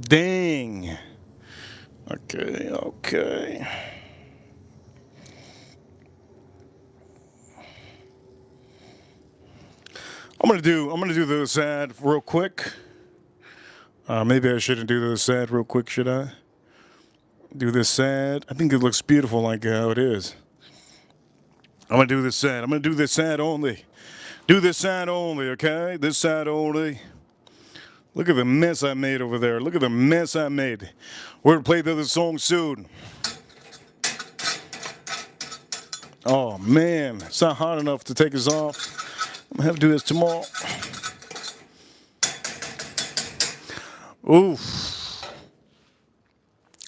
Dang. Okay. I'm gonna do the side real quick. Maybe I shouldn't do the side real quick, should I? Do this side. I think it looks beautiful like how it is. I'm gonna do this side. I'm gonna do this side only. Do this side only, okay? This side only. Look at the mess I made over there. Look at the mess I made. We're gonna play the other song soon. Oh man, it's not hot enough to take us off. I'm gonna have to do this tomorrow. Oof.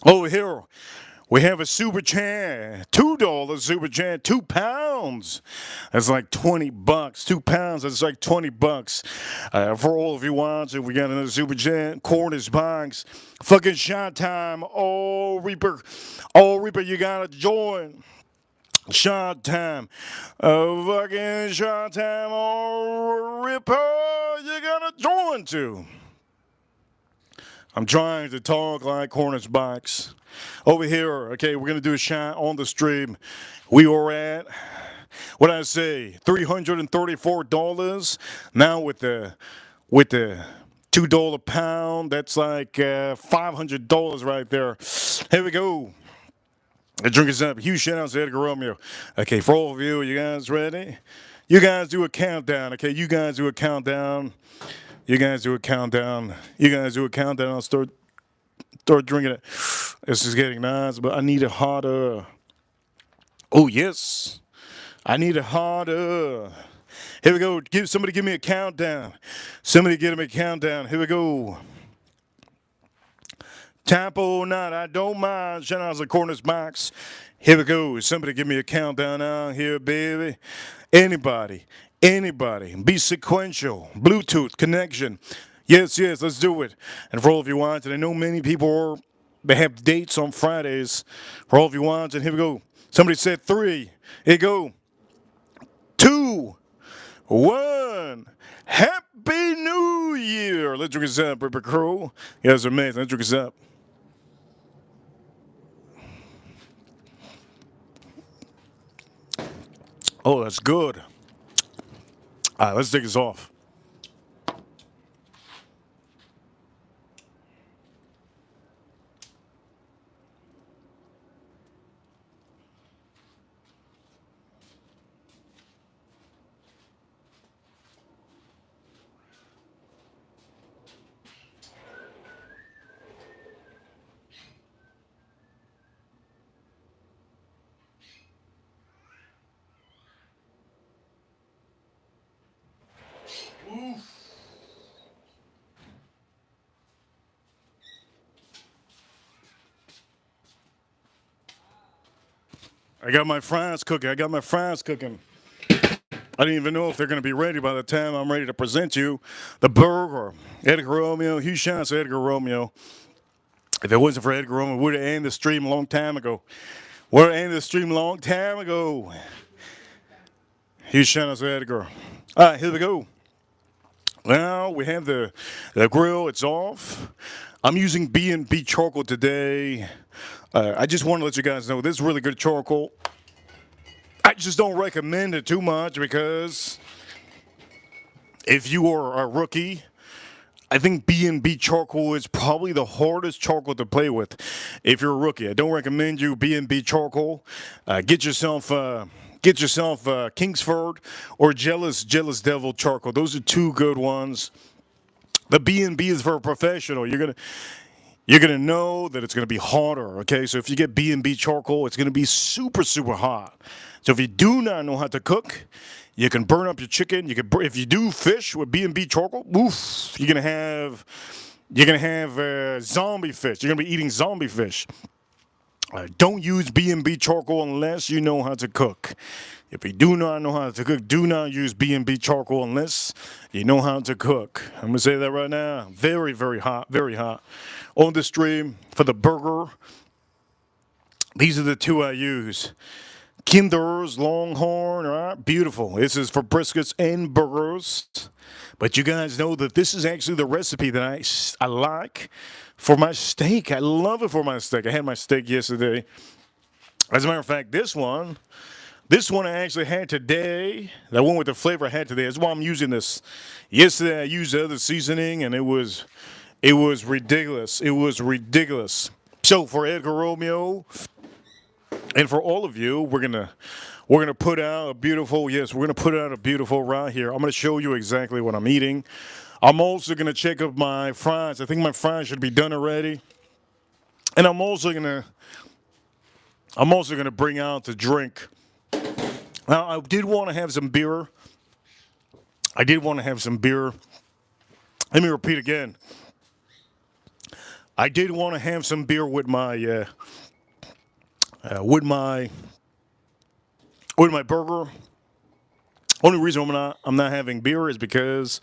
Over here, we have a super chat, $2 super chat, £2 pounds. That's like $20. 2 pounds, that's like $20. For all of you watching, we got another super chat. Cornish box. Fucking shot time. Oh, Reaper. Oh, Reaper, you gotta join. Shot time. Fucking shot time. Oh, Ripper, you gotta join too. I'm trying to talk like Cornish box. Over here, okay, we're gonna do a shot on the stream. We were at, what did I say, $334. Now with the $2 pound, that's like $500 right there. Here we go. The drink is up. Huge shout out to Edgar Romeo. Okay, for all of you guys ready? You guys do a countdown, okay? You guys do a countdown. You guys do a countdown. You guys do a countdown. I'll start drinking it. This is getting nice, but I need it hotter. Oh, yes. I need it hotter. Here we go. Somebody give me a countdown. Somebody give me a countdown. Here we go. Tempo not, I don't mind. Shout out to Cornish box. Here we go. Somebody give me a countdown out here, baby. Anybody. Be sequential. Bluetooth connection. Yes, let's do it. And for all of you watching, I know many people they have dates on Fridays. For all of you watching, here we go. Somebody said 3. Here we go. 2, 1. Happy New Year. Let's drink this up, Ripper Crow. You guys are amazing. Let's drink this up. Oh, that's good. All right, let's take this off. I got my fries cooking. I didn't even know if they're going to be ready by the time I'm ready to present you the burger. Edgar Romeo, huge shout out to Edgar Romeo. If it wasn't for Edgar Romeo, we would have ended the stream a long time ago. Huge shout out to Edgar. All right, here we go. Now we have the grill. It's off. I'm using B&B charcoal today. I just want to let you guys know this is really good charcoal. I just don't recommend it too much because if you are a rookie, I think B&B charcoal is probably the hardest charcoal to play with. If you're a rookie, I don't recommend you B&B charcoal. Get yourself Kingsford or Jealous Devil charcoal. Those are 2 good ones. The B&B is for a professional. You're gonna know that it's gonna be hotter. Okay, so if you get B&B charcoal, it's gonna be super hot. So if you do not know how to cook, you can burn up your chicken. If you do fish with B&B charcoal, oof, you're gonna have zombie fish. You're gonna be eating zombie fish. Don't use B&B charcoal unless you know how to cook. If you do not know how to cook, do not use B&B charcoal unless you know how to cook. I'm going to say that right now. Very hot, very hot. On the stream for the burger, these are the 2 I use. Kinder's Longhorn, all right, beautiful. This is for briskets and burgers. But you guys know that this is actually the recipe that I like for my steak. I love it for my steak. I had my steak yesterday. As a matter of fact, this one I actually had today. That one with the flavor I had today. That's why I'm using this. Yesterday I used the other seasoning, and it was ridiculous. It was ridiculous. So for Edgar Romeo and for all of you, we're gonna put out a beautiful. Yes, we're gonna put out a beautiful right here. I'm gonna show you exactly what I'm eating. I'm also gonna check up my fries. I think my fries should be done already, and I'm also gonna bring out the drink. Now, I did want to have some beer. Let me repeat again. I did want to have some beer with my with my burger. Only reason I'm not having beer is because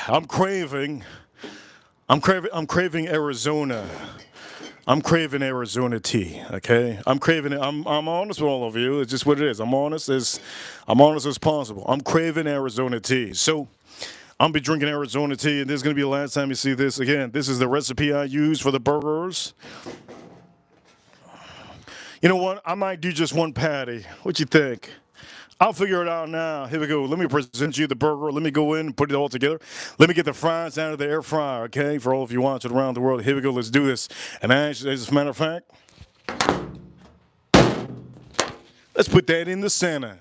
I'm craving I'm craving Arizona. I'm craving Arizona tea. Okay, I'm craving it. I'm honest with all of you. It's just what it is. I'm honest as possible. I'm craving Arizona tea. So I'm be drinking Arizona tea, and this is gonna be the last time you see this again. This is the recipe I use for the burgers. You know what? I might do just one patty. What you think? I'll figure it out now. Here we go. Let me present you the burger. Let me go in and put it all together. Let me get the fries out of the air fryer, okay? For all of you watching around the world. Here we go. Let's do this. And as a matter of fact, let's put that in the center.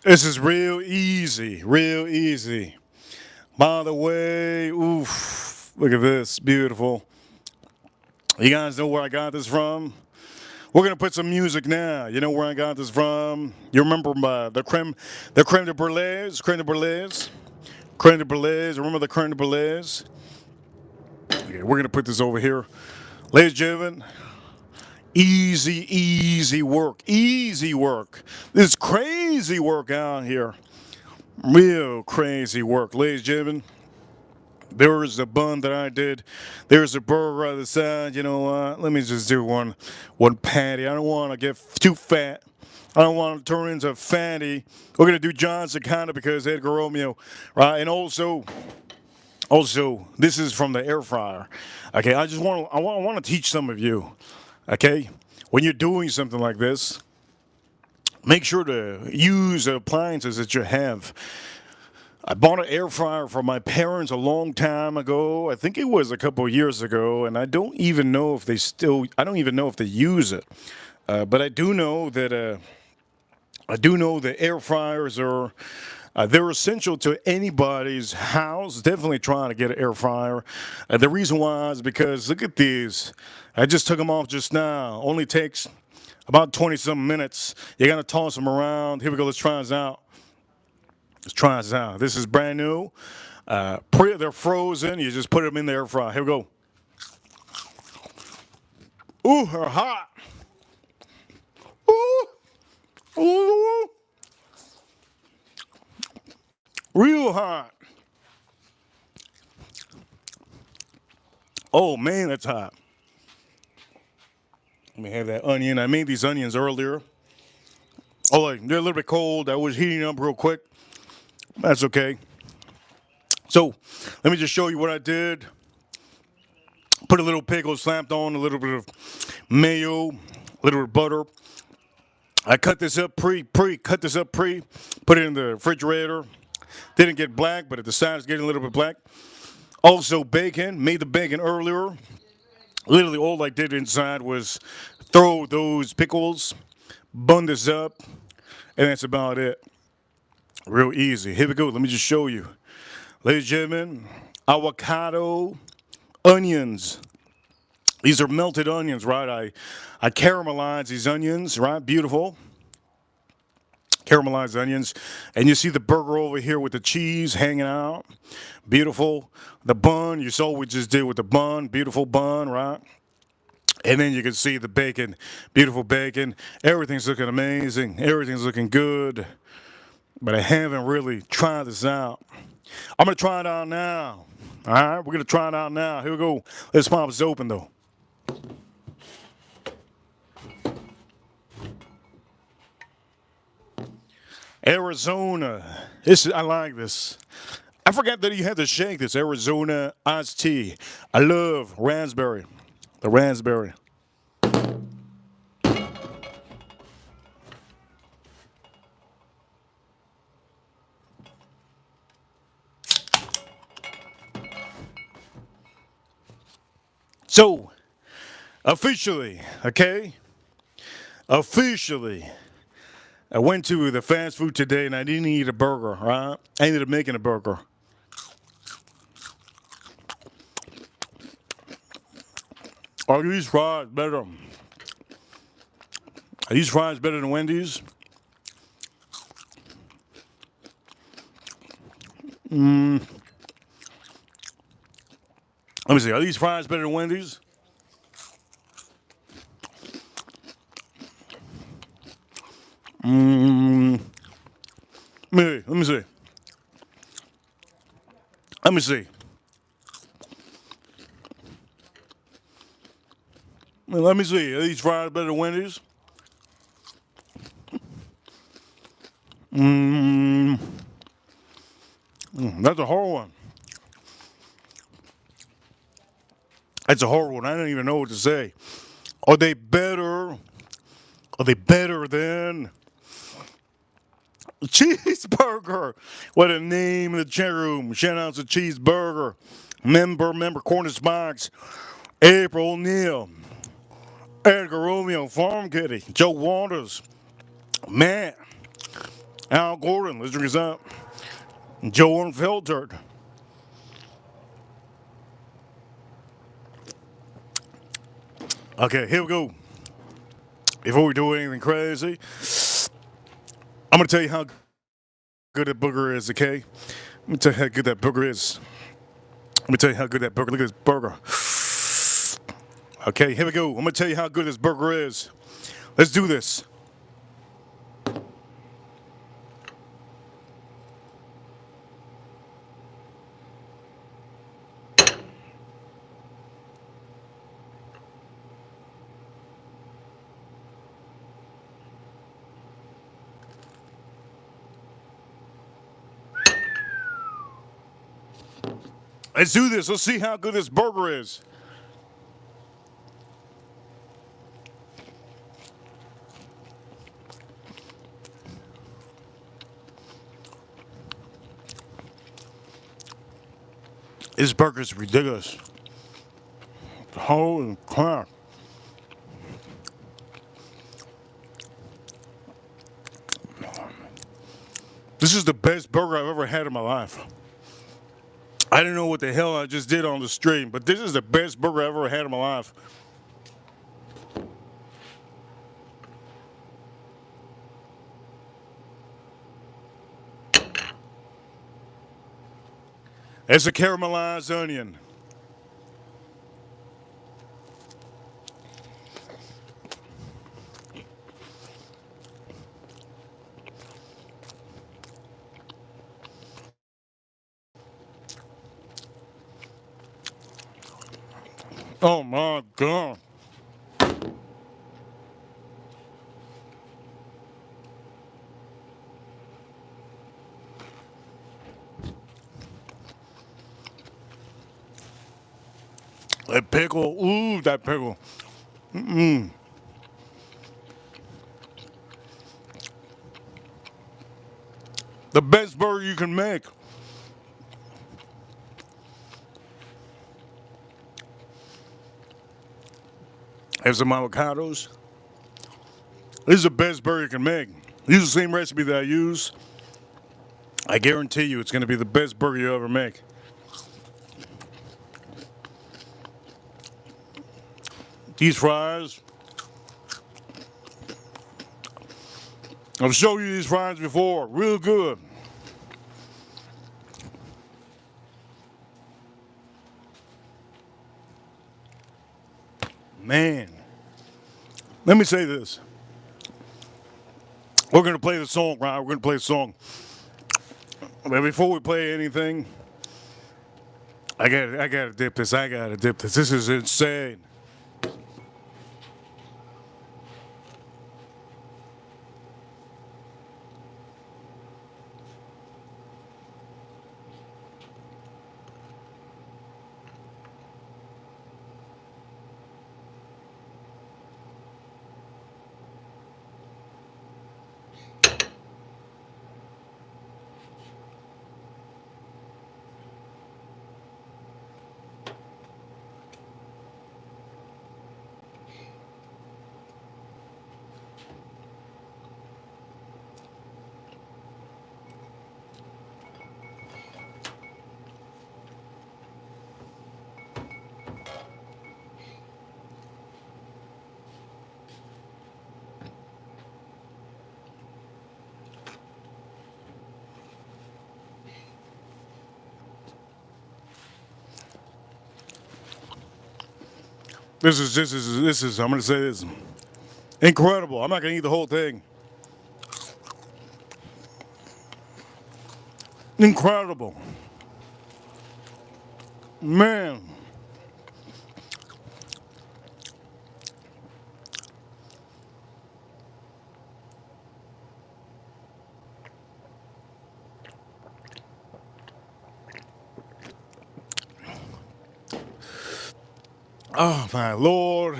This is real easy. Real easy. By the way, oof, look at this. Beautiful. You guys know where I got this from? We're gonna put some music now. You know where I got this from? You remember the creme de brulees, creme de brulees, creme de brulees. Remember the creme de brulees? Okay, we're gonna put this over here, ladies and gentlemen. Easy, easy work, easy work. This crazy work out here, real crazy work, ladies and gentlemen. There is a bun that I did. There's a burger on the side. You know what? Let me just do one patty. I don't want to get too fat. I don't want to turn into fatty. We're gonna do Johnson kind of because Edgar Romeo, right? And also, this is from the air fryer. Okay, I want to teach some of you. Okay, when you're doing something like this, make sure to use the appliances that you have. I bought an air fryer from my parents a long time ago. I think it was a couple of years ago, and I don't even know if I don't even know if they use it. But I do know that air fryers are, they're essential to anybody's house. Definitely trying to get an air fryer. The reason why is because look at these. I just took them off just now. Only takes about 20 something minutes. You gotta toss them around. Here we go. Let's try this out. Let's try this out. This is brand new. They're frozen. You just put them in the air fryer. Here we go. Ooh, they're hot. Ooh, ooh, real hot. Oh man, that's hot. Let me have that onion. I made these onions earlier. Oh, like, they're a little bit cold. I was heating up real quick. That's okay. So, let me just show you what I did. Put a little pickle, slapped on a little bit of mayo, a little bit of butter. I cut this up cut this up put it in the refrigerator. Didn't get black, but at the side it's getting a little bit black. Also bacon, made the bacon earlier. Literally all I did inside was throw those pickles, bun this up, and that's about it. Real easy. Here we go. Let me just show you. Ladies and gentlemen, avocado, onions. These are melted onions, right? I caramelize these onions, right? Beautiful. caramelized onions. And you see the burger over here with the cheese hanging out. Beautiful. The bun, you saw what we just did with the bun. Beautiful bun, right? And then you can see the bacon. Beautiful bacon. Everything's looking amazing. Everything's looking good. But I haven't really tried this out. I'm going to try it out now. All right, we're going to try it out now. Here we go. Let's pop this open, though. Arizona. I like this. I forgot that you had to shake this. Arizona iced tea. I love raspberry. The raspberry. So, officially, okay? Officially, I went to the fast food today and I didn't eat a burger, right? I ended up making a burger. Are these fries better? Are these fries better than Wendy's? Let me see. Are these fries better than Wendy's? Let me see. Let me see. Let me see. Are these fries better than Wendy's? That's a hard one. That's a hard one. I don't even know what to say. Are they better? Are they better than Cheeseburger? What a name in the chat room. Shout out to Cheeseburger. Member, Cornish Box. April O'Neil. Edgar Romeo, Farm Kitty. Joe Waters. Matt. Al Gordon. Let's drink this up. Joe Unfiltered. Okay, here we go. Before we do anything crazy, I'm going to tell you how good that burger is, okay? Let me tell you how good that burger is. Let me tell you how good that burger. Look at this burger. Okay, here we go. I'm going to tell you how good this burger is. Let's do this. Let's do this. Let's see how good this burger is. This burger is ridiculous. Holy crap. This is the best burger I've ever had in my life. I don't know what the hell I just did on the stream, but this is the best burger I've ever had in my life. It's a caramelized onion. Oh my God. That pickle, ooh, that pickle. The best burger you can make. Have some avocados. This is the best burger you can make. Use the same recipe that I use. I guarantee you it's going to be the best burger you ever make. These fries I've shown you these fries before. Real good. Man. Let me say this. We're going to play the song, right? We're going to play the song. But before we play anything, I gotta dip this. I gotta dip this. This is insane. This is. I'm gonna say this. Incredible. I'm not gonna eat the whole thing. Incredible. Man. Oh my Lord.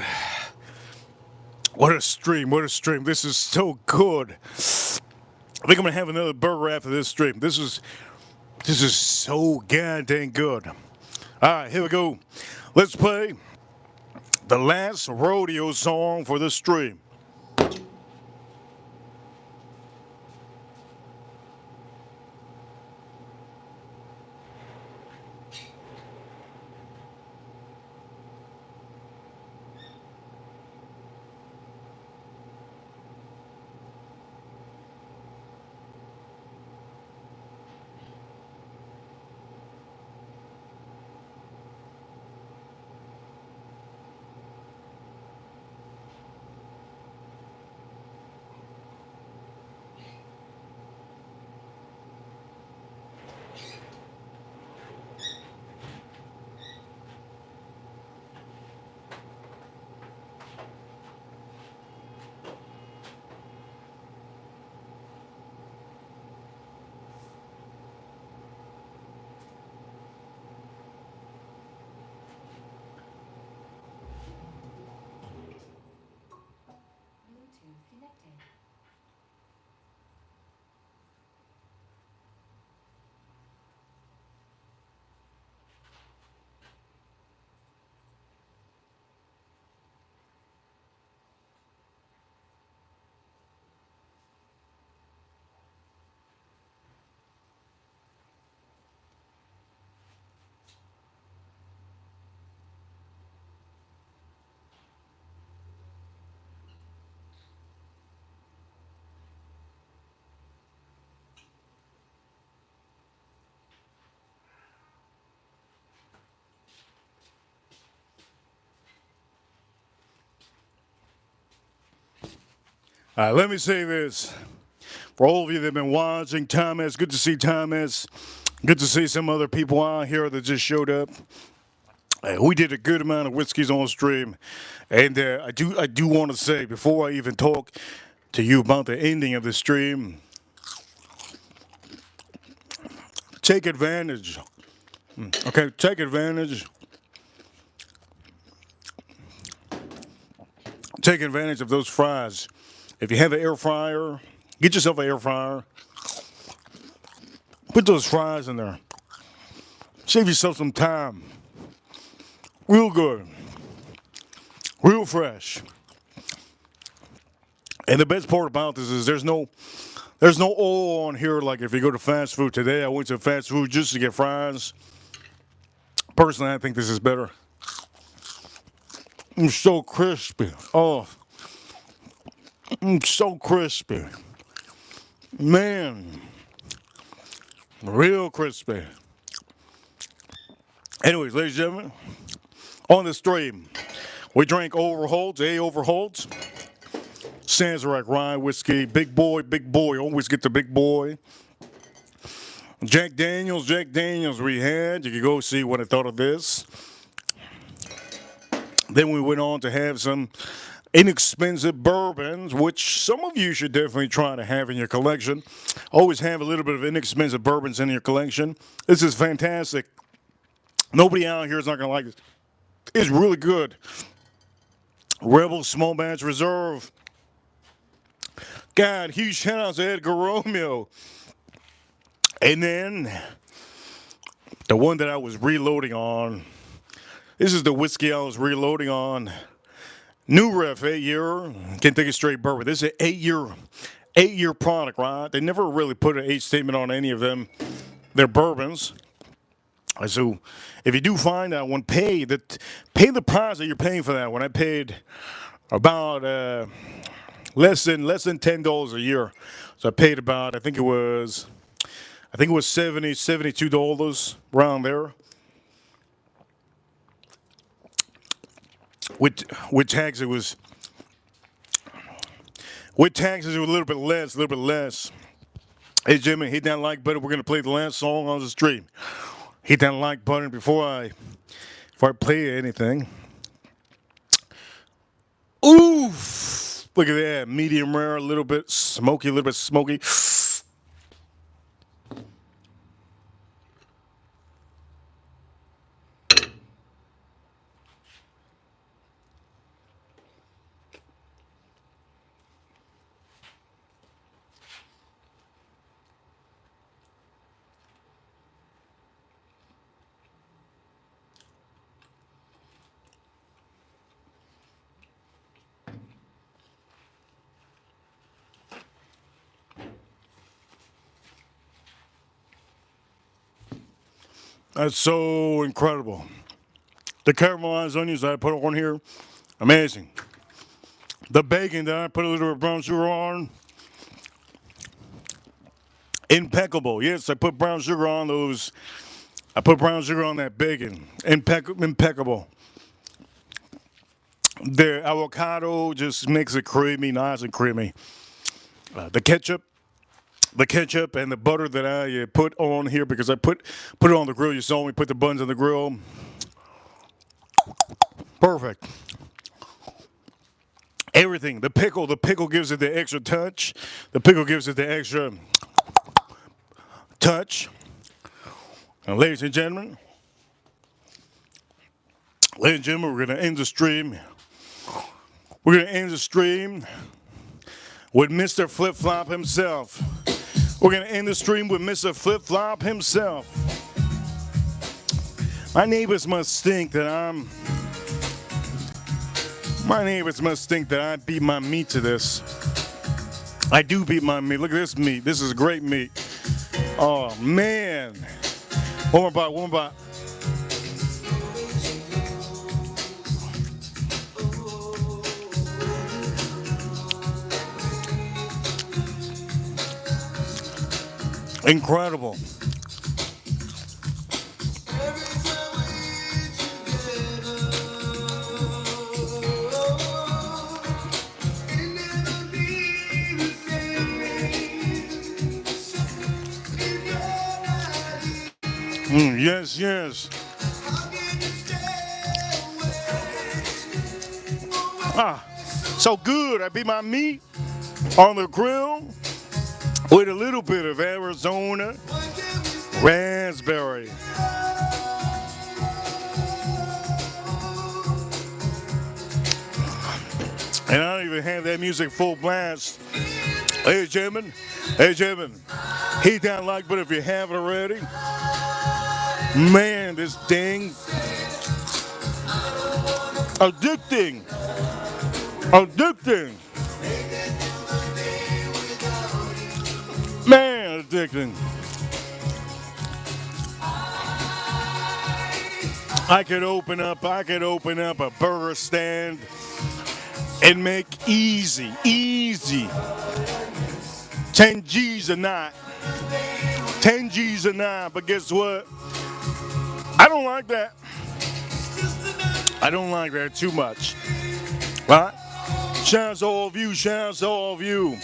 What a stream. What a stream. This is so good. I think I'm gonna have another burger after this stream. This is so goddamn good. All right, here we go. Let's play the last rodeo song for the stream. All right, let me say this. For all of you that have been watching, Thomas, good to see Thomas. Good to see some other people out here that just showed up. We did a good amount of whiskeys on stream, and I do want to say before I even talk to you about the ending of the stream, take advantage. Okay, take advantage. Take advantage of those fries. If you have an air fryer, get yourself an air fryer. Put those fries in there. Save yourself some time. Real good. Real fresh. And the best part about this is there's no oil on here like if you go to fast food. Today I went to fast food just to get fries. Personally, I think this is better. It's so crispy. Oh. It's so crispy. Man, real crispy. Anyways, ladies and gentlemen, on the stream, we drank Overholts, Overholts, Sazerac rye whiskey, big boy, always get the big boy. Jack Daniels we had. You can go see what I thought of this. Then we went on to have some inexpensive bourbons, which some of you should definitely try to have in your collection. Always have a little bit of inexpensive bourbons in your collection. This is fantastic. Nobody out here is not going to like this. It's really good. Rebel Small Batch Reserve. God, huge shout out to Edgar Romeo. And then the one that I was reloading on. This is the whiskey I was reloading on. New Ref 8-year. Can't take a straight bourbon. This is an 8-year product, right? They never really put an age statement on any of them. They're bourbons. So if you do find that one, pay the price that you're paying for that one. I paid about less than $10 a year. So I paid about I think it was $72 around there. With taxes it was a little bit less. Hey Jimmy, hit that like button. We're gonna play the last song on the stream. Hit that like button before I play anything. Oof! Look at that, medium rare, a little bit smoky. That's so incredible. The caramelized onions that I put on here, amazing. The bacon that I put a little bit of brown sugar on, impeccable. Yes, I put brown sugar on those. I put brown sugar on that bacon. Impeccable. The avocado just makes it creamy, nice and creamy. The ketchup and the butter that I put on here because I put it on the grill. You saw me put the buns on the grill. Perfect. Everything. The pickle gives it the extra touch. Now, ladies and gentlemen, we're going to end the stream. We're going to end the stream with Mr. Flip Flop himself. We're going to end the stream with Mr. Flip Flop himself. My neighbors must think that I beat my meat to this. I do beat my meat. Look at this meat. This is great meat. Oh, man. One more bite. Incredible. Yes. So good. I beat my meat on the grill with a little bit of Arizona raspberry. And I don't even have that music full blast. Hey, gentlemen, hit that like button if you haven't already. Man, this thing, addicting. Man, addicting. I could open up a burger stand and make easy 10 G's a night. 10 G's a night. But guess what? I don't like that. I don't like that too much. Right? Shout out to all of you. Shout out to all of you.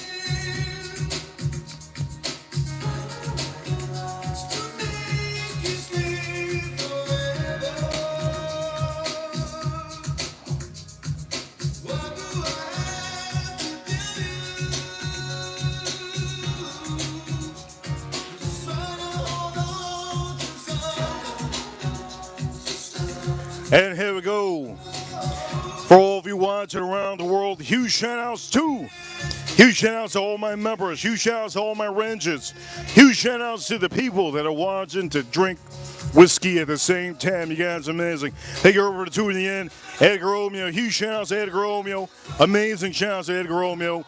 And here we go. For all of you watching around the world, huge shout outs to. Huge shout outs to all my members. Huge shout outs to all my rangers. Huge shout outs to the people that are watching to drink whiskey at the same time. You guys are amazing. Thank you for tuning in. Edgar Romeo. Huge shout outs to Edgar Romeo. Amazing shout outs to Edgar Romeo.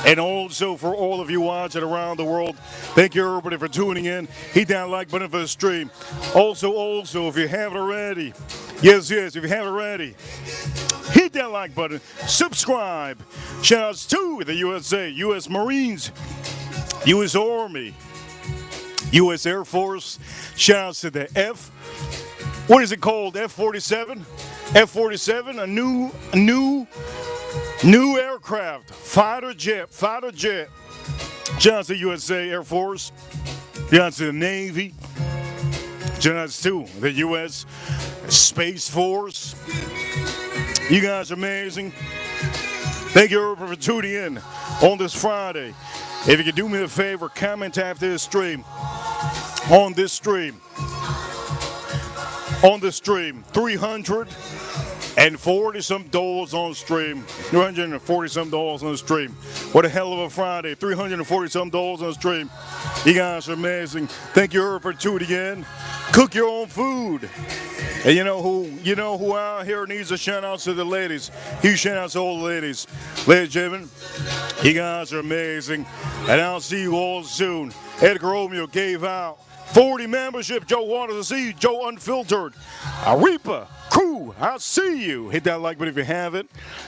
And also for all of you watching around the world, thank you everybody for tuning in. Hit that like button for the stream. Also, if you haven't already, yes, if you haven't already, hit that like button, subscribe. Shout outs to the USA, U.S. Marines, U.S. Army, U.S. Air Force. Shout outs to the what is it called? F-47? F-47, a new aircraft, fighter jet. Shout out to USA Air Force. Shout out to the Navy. Shout out to the U.S. Space Force. You guys are amazing. Thank you everybody for tuning in on this Friday. If you could do me a favor, comment after this stream. On this stream, 340 some dollars on stream. 340 some dollars on the stream. What a hell of a Friday. 340 some dollars on the stream. You guys are amazing. Thank you for tuning in. Cook your own food. And you know who out here needs a shout out to the ladies. Huge shout out to all the ladies. Ladies and gentlemen, you guys are amazing. And I'll see you all soon. Edgar Romeo gave out 40 membership. Joe wanted to see you. Joe Unfiltered. Arepa crew, I'll see you. Hit that like button if you haven't.